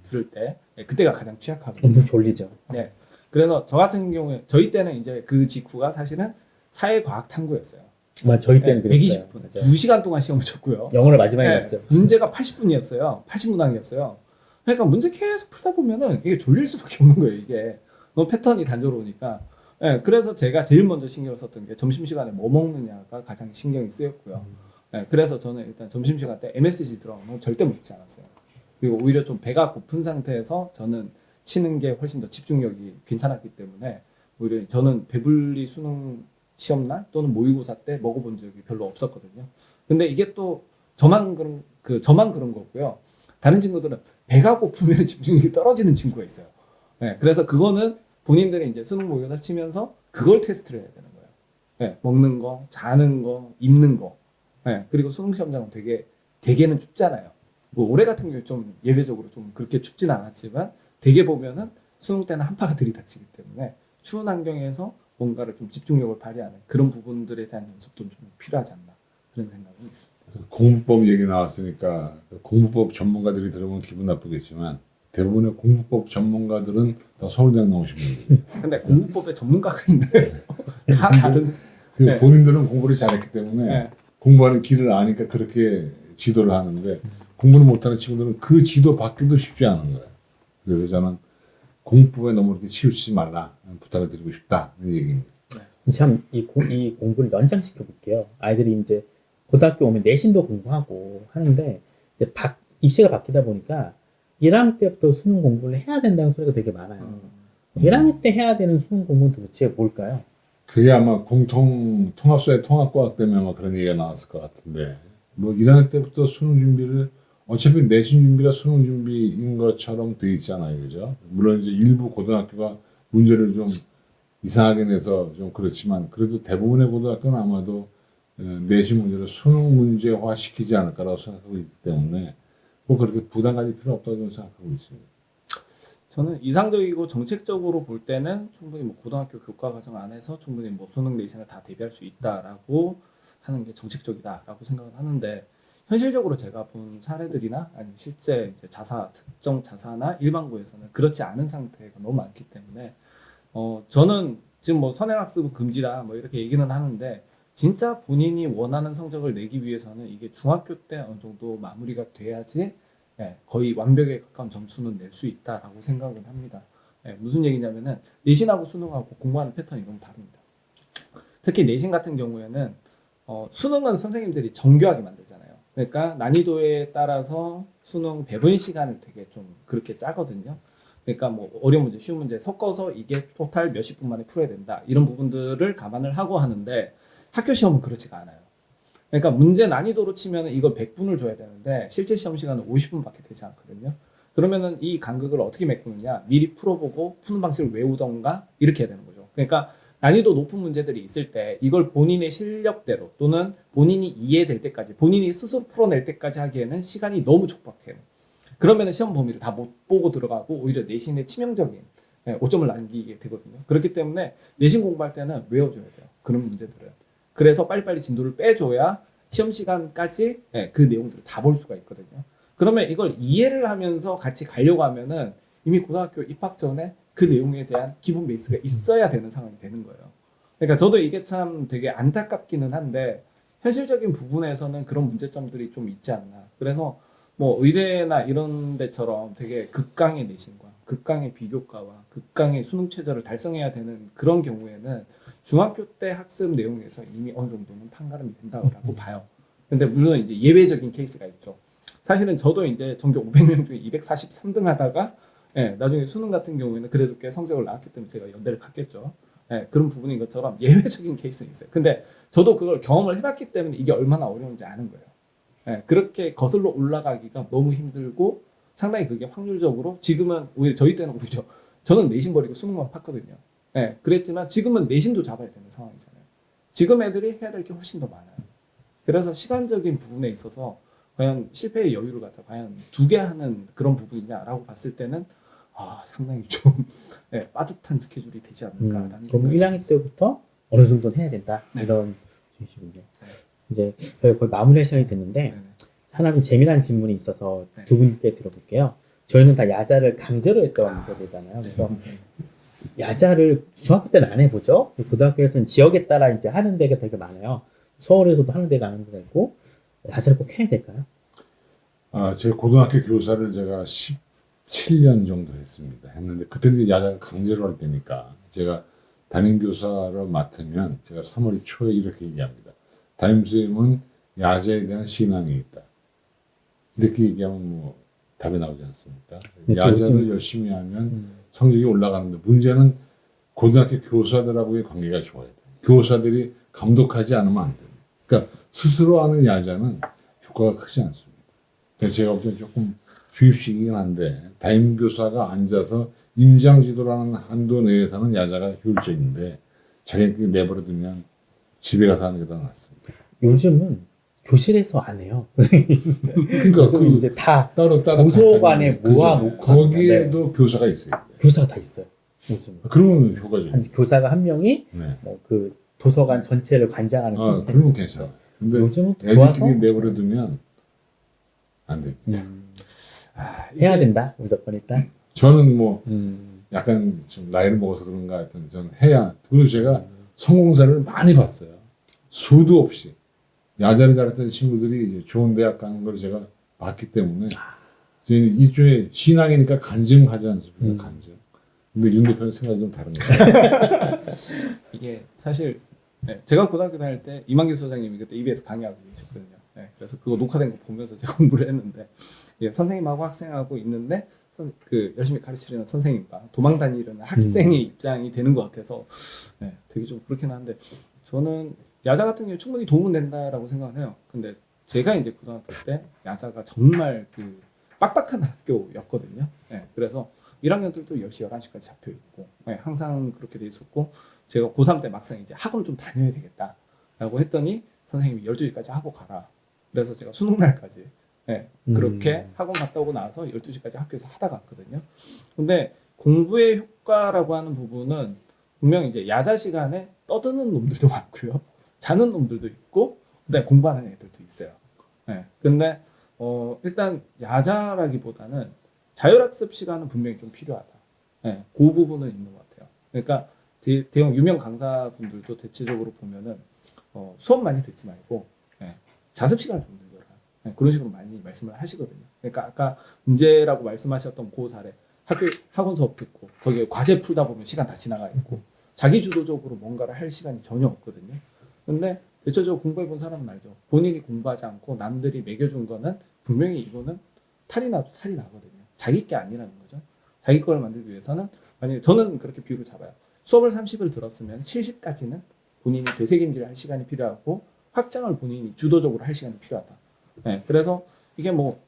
들을 때 그때가 가장 취약하거든요. 엄청 졸리죠. 네. 그래서 저 같은 경우에 저희 때는 이제 그 직후가 사실은 사회과학 탐구였어요. 정말 저희 때는 그랬어요. 120분, 맞아요. 2시간 동안 시험을 쳤고요. 영어를 마지막에 네, 봤죠. 문제가 80분이었어요. 80문항이었어요. 그러니까 문제 계속 풀다 보면은 이게 졸릴 수밖에 없는 거예요. 이게 너무 패턴이 단조로우니까. 네, 그래서 제가 제일 먼저 신경을 썼던 게 점심시간에 뭐 먹느냐가 가장 신경이 쓰였고요. 네, 그래서 저는 일단 점심시간 때 MSG 들어가면 절대 먹지 않았어요. 그리고 오히려 좀 배가 고픈 상태에서 저는 치는 게 훨씬 더 집중력이 괜찮았기 때문에 오히려 저는 배불리 수능 시험날 또는 모의고사 때 먹어본 적이 별로 없었거든요. 근데 이게 또 저만 그런 거고요. 다른 친구들은 배가 고프면 집중력이 떨어지는 친구가 있어요. 네, 그래서 그거는 본인들이 이제 수능 모의고사 치면서 그걸 테스트를 해야 되는 거예요. 네, 먹는 거, 자는 거, 입는 거. 네, 그리고 수능 시험장은 되게는 춥잖아요. 뭐 올해 같은 경우에 좀 예외적으로 좀 그렇게 춥지는 않았지만 되게 보면은 수능 때는 한파가 들이닥치기 때문에 추운 환경에서 뭔가를 좀 집중력을 발휘하는 그런 부분들에 대한 연습도 좀 필요하지 않나 그런 생각은 있습니다. 공부법 얘기 나왔으니까 공부법 전문가들이 들으면 기분 나쁘겠지만 대부분의 공부법 전문가들은 다 서울대학 나오신 분들이에요. 근데 공부법에 전문가가 있는데 다 다른 네. 본인들은 공부를 잘했기 때문에 네. 공부하는 길을 아니까 그렇게 지도를 하는데 공부를 못하는 친구들은 그 지도 받기도 쉽지 않은 거예요. 그래서 저는 공부에 너무 이렇게 치우치지 말라 부탁을 드리고 싶다 이 얘기입니다. 참, 이 공부를 연장시켜 볼게요. 아이들이 이제 고등학교 오면 내신도 공부하고 하는데, 이제 입시가 바뀌다 보니까 1학년 때부터 수능 공부를 해야 된다는 소리가 되게 많아요. 1학년 때 해야 되는 수능 공부는 도대체 뭘까요? 그게 아마 통합사회 통합과학 때문에 아마 그런 얘기가 나왔을 것 같은데, 뭐 1학년 때부터 수능 준비를 어차피 내신 준비가 수능 준비인 것처럼 돼 있잖아요, 그죠? 물론 이제 일부 고등학교가 문제를 좀 이상하게 내서 좀 그렇지만, 그래도 대부분의 고등학교는 아마도 내신 문제를 수능 문제화 시키지 않을까라고 생각하고 있기 때문에, 뭐 그렇게 부담 가질 필요 없다고 저는 생각하고 있습니다. 저는 이상적이고 정책적으로 볼 때는 충분히 뭐 고등학교 교과 과정 안에서 충분히 뭐 수능 내신을 다 대비할 수 있다라고 하는 게 정책적이다라고 생각을 하는데, 현실적으로 제가 본 사례들이나 아니면 실제 이제 특정 자사나 일반고에서는 그렇지 않은 상태가 너무 많기 때문에 저는 지금 뭐 선행학습은 금지다 뭐 이렇게 얘기는 하는데, 진짜 본인이 원하는 성적을 내기 위해서는 이게 중학교 때 어느 정도 마무리가 돼야지 거의 완벽에 가까운 점수는 낼 수 있다라고 생각을 합니다. 무슨 얘기냐면은 내신하고 수능하고 공부하는 패턴이 너무 다릅니다. 특히 내신 같은 경우에는 수능은 선생님들이 정교하게 만들잖아요. 그러니까 난이도에 따라서 수능 배분 시간을 되게 좀 그렇게 짜거든요. 그러니까 뭐 어려운 문제, 쉬운 문제 섞어서 이게 토탈 몇십 분 만에 풀어야 된다. 이런 부분들을 감안을 하고 하는데, 학교 시험은 그렇지가 않아요. 그러니까 문제 난이도로 치면 이걸 100분을 줘야 되는데 실제 시험 시간은 50분밖에 되지 않거든요. 그러면은 이 간극을 어떻게 메꾸느냐, 미리 풀어보고 푸는 방식을 외우던가 이렇게 해야 되는 거죠. 그러니까 난이도 높은 문제들이 있을 때 이걸 본인의 실력대로 또는 본인이 이해될 때까지, 본인이 스스로 풀어낼 때까지 하기에는 시간이 너무 촉박해요. 그러면은 시험 범위를 다 못 보고 들어가고 오히려 내신에 치명적인 5점을 남기게 되거든요. 그렇기 때문에 내신 공부할 때는 외워줘야 돼요, 그런 문제들은. 그래서 빨리빨리 진도를 빼줘야 시험 시간까지 그 내용들을 다 볼 수가 있거든요. 그러면 이걸 이해를 하면서 같이 가려고 하면은 이미 고등학교 입학 전에 그 내용에 대한 기본 베이스가 있어야 되는 상황이 되는 거예요. 그러니까 저도 이게 참 되게 안타깝기는 한데, 현실적인 부분에서는 그런 문제점들이 좀 있지 않나. 그래서 뭐 의대나 이런 데처럼 되게 극강의 내신과 극강의 비교과와 극강의 수능 최저를 달성해야 되는 그런 경우에는 중학교 때 학습 내용에서 이미 어느 정도는 판가름이 된다고 봐요. 근데 물론 이제 예외적인 케이스가 있죠. 사실은 저도 이제 전교 500명 중에 243등 하다가 나중에 수능 같은 경우에는 그래도 꽤 성적을 나왔기 때문에 제가 연대를 갔겠죠. 그런 부분인 것처럼 예외적인 케이스는 있어요. 근데 저도 그걸 경험을 해봤기 때문에 이게 얼마나 어려운지 아는 거예요. 그렇게 거슬러 올라가기가 너무 힘들고 상당히 그게 확률적으로 지금은 오히려 저희 때는 오히려 저는 내신 버리고 수능만 팠거든요. 그랬지만 지금은 내신도 잡아야 되는 상황이잖아요. 지금 애들이 해야 될 게 훨씬 더 많아요. 그래서 시간적인 부분에 있어서 과연 실패의 여유를 갖다 과연 두게 하는 그런 부분이냐라고 봤을 때는 상당히 좀 빠듯한 스케줄이 되지 않을까라는 그럼 생각이 1학년 때부터 어느 정도는 해야 된다. 네. 이런 식이군요. 이제 저희 거의 마무리 시간이 됐는데, 네네. 하나 좀 재미난 질문이 있어서 네. 두 분께 들어볼게요. 저희는 다 야자를 강제로 했던 거잖아요. 그래서 야자를 중학교 때는 안 해보죠. 고등학교에서는 지역에 따라 이제 하는 데가 되게 많아요. 서울에서도 하는 데가 하는 데가 있고, 야자를 꼭 해야 될까요? 제 고등학교 교사를 제가 17년 정도 했는데 그때는 야자를 강제로 할 때니까 제가 담임 교사로 맡으면 제가 3월 초에 이렇게 얘기합니다. 담임선생님은 야자에 대한 신앙이 있다. 이렇게 얘기하면 뭐 답이 나오지 않습니까? 야자를 열심히 하면 성적이 올라가는데, 문제는 고등학교 교사들하고의 관계가 좋아야 돼요. 교사들이 감독하지 않으면 안 됩니다. 그러니까 스스로 하는 야자는 효과가 크지 않습니다. 그래서 제가 볼 때 조금 주입식이긴 한데, 담임교사가 앉아서 임장지도라는 한도 내에서는 야자가 효율적인데 자기네끼리 내버려두면 집에 가서 하는 게 더 낫습니다. 요즘은 교실에서 안 해요. 그러니까 요즘은 이제 다 따로 도서관에 모아놓고 거기에도 교사가 있어요. 교사가 다 있어요. 요즘 그러면 효과적이죠. 교사가 한 명이 네. 뭐 그 도서관 전체를 관장하는 시스템. 그러면 괜찮아요. 근데 요즘은 좋아서 애들끼리 내버려두면 안 됩니다. 해야 된다. 무조건 일단. 저는 뭐 약간 좀 나이를 먹어서 그런가 하여튼 저는 해야. 그리고 제가 성공사를 많이 봤어요. 수도 없이. 야자를 잘했던 친구들이 좋은 대학 가는 걸 제가 봤기 때문에 저희는 일종의 신앙이니까 간증하지 않습니까? 간증. 근데 윤 대표는 생각이 좀 다른 거예요. 이게 사실 제가 고등학교 다닐 때 이만기 소장님이 그때 EBS 강의하고 계셨거든요. 그래서 그거 녹화된 거 보면서 제가 공부를 했는데 선생님하고 학생하고 있는데 그 열심히 가르치려는 선생님과 도망 다니려는 학생의 입장이 되는 것 같아서 되게 좀 그렇긴 한데 저는 야자 같은 경우에 충분히 도움은 된다라고 생각을 해요. 근데 제가 이제 고등학교 때 야자가 정말 그 빡빡한 학교였거든요. 그래서 1학년들도 10시, 11시까지 잡혀 있고 항상 그렇게 돼 있었고 제가 고3 때 막상 이제 학원을 좀 다녀야 되겠다라고 했더니 선생님이 12시까지 하고 가라. 그래서 제가 수능날까지 그렇게 학원 갔다 오고 나서 12시까지 학교에서 하다 갔거든요. 근데 공부의 효과라고 하는 부분은 분명 이제 야자 시간에 떠드는 놈들도 많고요. 자는 놈들도 있고 그다음에 공부하는 애들도 있어요. 근데 일단 야자라기보다는 자율학습 시간은 분명히 좀 필요하다. 그 부분은 있는 것 같아요. 그러니까 대형 유명 강사분들도 대체적으로 보면은 수업 많이 듣지 말고 자습 시간을 좀 늘려라. 그런 식으로 많이 말씀을 하시거든요. 그러니까 아까 문제라고 말씀하셨던 그 사례 학원 수업 듣고 거기에 과제 풀다 보면 시간 다 지나가 있고 자기 주도적으로 뭔가를 할 시간이 전혀 없거든요. 근데 대체적으로 공부해 본 사람은 알죠. 본인이 공부하지 않고 남들이 매겨준 거는 분명히 이거는 탈이 나도 탈이 나거든요. 자기 게 아니라는 거죠. 자기 걸 만들기 위해서는 만약에 저는 그렇게 비율을 잡아요. 수업을 30을 들었으면 70까지는 본인이 되새김질을 할 시간이 필요하고 확장을 본인이 주도적으로 할 시간이 필요하다. 그래서 이게 뭐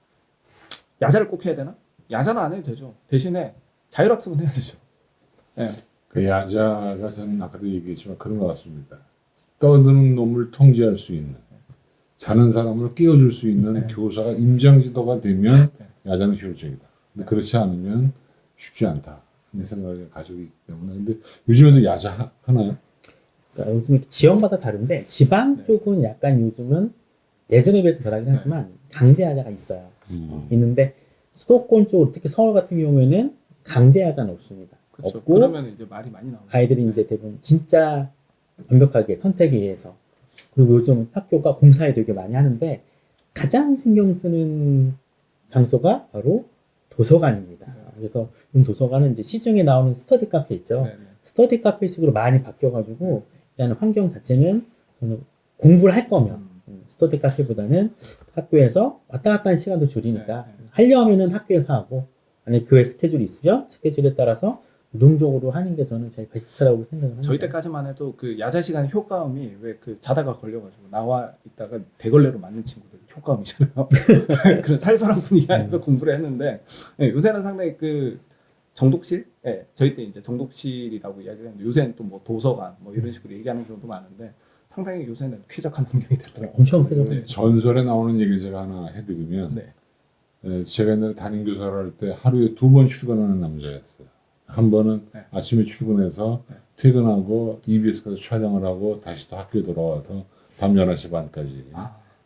야자를 꼭 해야 되나? 야자는 안 해도 되죠. 대신에 자율학습은 해야 되죠. 그 야자가 저는 아까도 얘기했지만 그런 것 같습니다. 떠드는 놈을 통제할 수 있는, 자는 사람을 깨워줄 수 있는 교사가 임장지도가 되면 야자는 효율적이다. 근데 그렇지 않으면 쉽지 않다. 내 생각을 가지고 있기 때문에. 근데 요즘에도 야자 하나요? 그러니까 요즘 지역마다 다른데 지방 쪽은 약간 요즘은 예전에 비해서 덜하긴 하지만 강제 야자가 있어요. 있는데 수도권 쪽 특히 서울 같은 경우에는 강제 야자는 없습니다. 그렇죠. 없고 그러면 이제 말이 많이 나오죠. 아이들이 이제 대부분 진짜 완벽하게 선택에 의해서 그리고 요즘 학교가 공사에 되게 많이 하는데 가장 신경 쓰는 장소가 바로 도서관입니다. 그래서 이 도서관은 이제 시중에 나오는 스터디 카페 있죠. 스터디 카페식으로 많이 바뀌어가지고 일단 환경 자체는 공부를 할 거면 스터디 카페보다는 학교에서 왔다 갔다 하는 시간도 줄이니까 하려 하면은 학교에서 하고 아니 그 외 스케줄이 있으면 스케줄에 따라서 유동적으로 하는 게 저는 제일 베스트라고 생각을 합니다. 저희 때까지만 해도 그 야자 시간 효과음이 왜 그 자다가 걸려가지고 나와 있다가 대걸레로 맞는 친구들 효과음이잖아요. 그런 살벌한 분위기 안에서 공부를 했는데 요새는 상당히 그 정독실, 저희 때 이제 정독실이라고 이야기를 했는데 요새는 또 뭐 도서관 뭐 이런 식으로 얘기하는 경우도 많은데 상당히 요새는 쾌적한 환경이 됐더라고요. 엄청 쾌적해요. 전설에 나오는 얘기를 제가 하나 해드리면 제가 옛날에 담임 교사를 할 때 하루에 2번 출근하는 남자였어요. 한 번은 아침에 출근해서 퇴근하고 EBS 가서 촬영을 하고 다시 또 학교에 돌아와서 밤 11시 반까지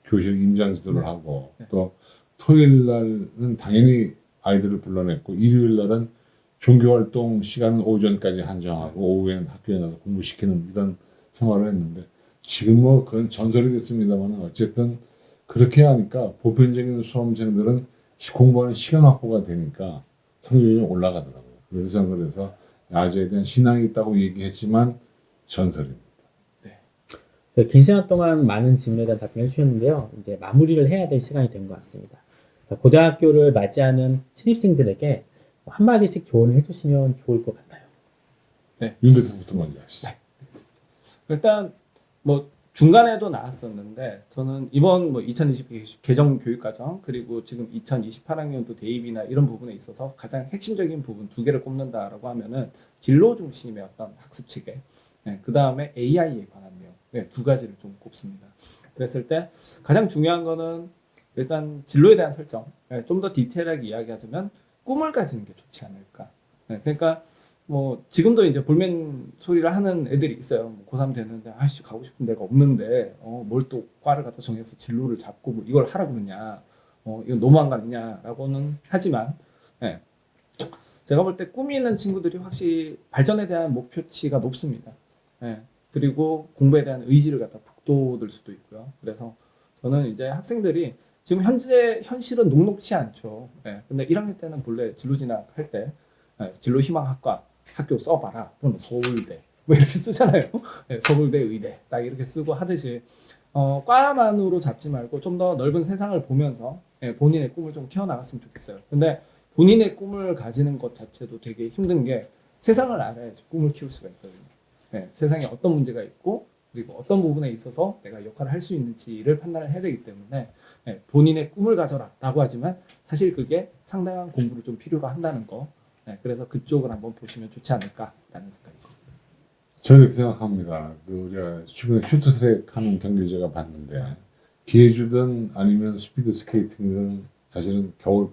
교실 임장지도를 하고 또 토요일 날은 당연히 아이들을 불러냈고 일요일 날은 종교활동 시간은 오전까지 한정하고 오후에는 학교에 나서 공부시키는 이런 생활을 했는데 지금 뭐 그건 전설이 됐습니다만 어쨌든 그렇게 하니까 보편적인 수험생들은 공부하는 시간 확보가 되니까 성적이 좀 올라가더라고요. 그래서 저는 그래서 야자에 대한 신앙이 있다고 얘기했지만 전설입니다. 긴 시간 동안 많은 질문에 대한 답변을 해주셨는데요. 이제 마무리를 해야 될 시간이 된 것 같습니다. 고등학교를 맞이하는 신입생들에게 한마디씩 조언을 해주시면 좋을 것 같아요. 윤 대표부터 먼저 하시죠. 일단 뭐 중간에도 나왔었는데 저는 이번 뭐 2020 개정 교육과정 그리고 지금 2028학년도 대입이나 이런 부분에 있어서 가장 핵심적인 부분 두 개를 꼽는다라고 하면은 진로 중심의 어떤 학습 체계, 그 다음에 AI에 관한 내용, 두 가지를 좀 꼽습니다. 그랬을 때 가장 중요한 거는 일단 진로에 대한 설정, 좀 더 디테일하게 이야기하자면 꿈을 가지는 게 좋지 않을까. 그러니까 뭐 지금도 이제 볼멘 소리를 하는 애들이 있어요. 뭐 고3 되는데 아씨 가고 싶은 데가 없는데 뭘 또 과를 갖다 정해서 진로를 잡고 뭐 이걸 하라 그러냐, 이건 너무한 거 아니냐라고는 하지만 제가 볼 때 꿈이 있는 친구들이 확실히 발전에 대한 목표치가 높습니다. 그리고 공부에 대한 의지를 갖다 북돋을 수도 있고요. 그래서 저는 이제 학생들이 지금 현실은 녹록치 않죠. 근데 1학년 때는 본래 진로 진학할 때 진로 희망학과 학교 써봐라. 그러면 서울대 뭐 이렇게 쓰잖아요. 네, 서울대 의대 딱 이렇게 쓰고 하듯이 과만으로 잡지 말고 좀 더 넓은 세상을 보면서 본인의 꿈을 좀 키워나갔으면 좋겠어요. 근데 본인의 꿈을 가지는 것 자체도 되게 힘든 게 세상을 알아야지 꿈을 키울 수가 있거든요. 네, 세상에 어떤 문제가 있고 그리고 어떤 부분에 있어서 내가 역할을 할 수 있는지를 판단을 해야 되기 때문에 본인의 꿈을 가져라 라고 하지만 사실 그게 상당한 공부를 좀 필요로 한다는 거. 그래서 그쪽을 한번 보시면 좋지 않을까라는 생각이 있습니다. 저는 이렇게 생각합니다. 우리가 최근에 쇼트트랙 하는 경기를 봤는데 기회주든 아니면 스피드 스케이팅이든 사실은 겨울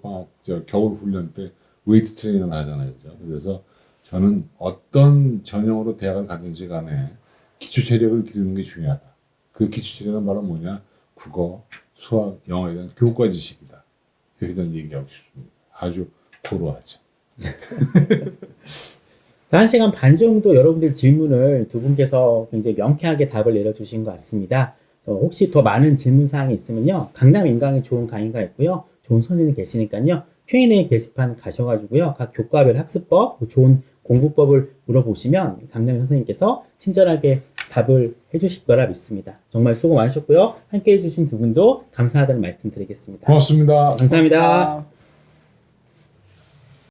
훈련 때 웨이트 트레이닝을 하잖아요. 그죠? 그래서 저는 어떤 전형으로 대학을 가든지 간에 기초 체력을 기르는 게 중요하다. 그 기초 체력은 바로 뭐냐? 국어, 수학, 영어에 대한 교과 지식이다. 이렇게 저는 얘기하고 싶습니다. 아주 고루하죠. 1시간 반 정도 여러분들 질문을 두 분께서 굉장히 명쾌하게 답을 내려주신 것 같습니다. 혹시 더 많은 질문 사항이 있으면요. 강남 인강에 좋은 강의가 있고요. 좋은 선생님이 계시니까요. Q&A 게시판 가셔가지고요. 각 교과별 학습법, 좋은 공부법을 물어보시면 강남 선생님께서 친절하게 답을 해주실 거라 믿습니다. 정말 수고 많으셨고요. 함께 해주신 두 분도 감사하다는 말씀 드리겠습니다. 고맙습니다. 감사합니다.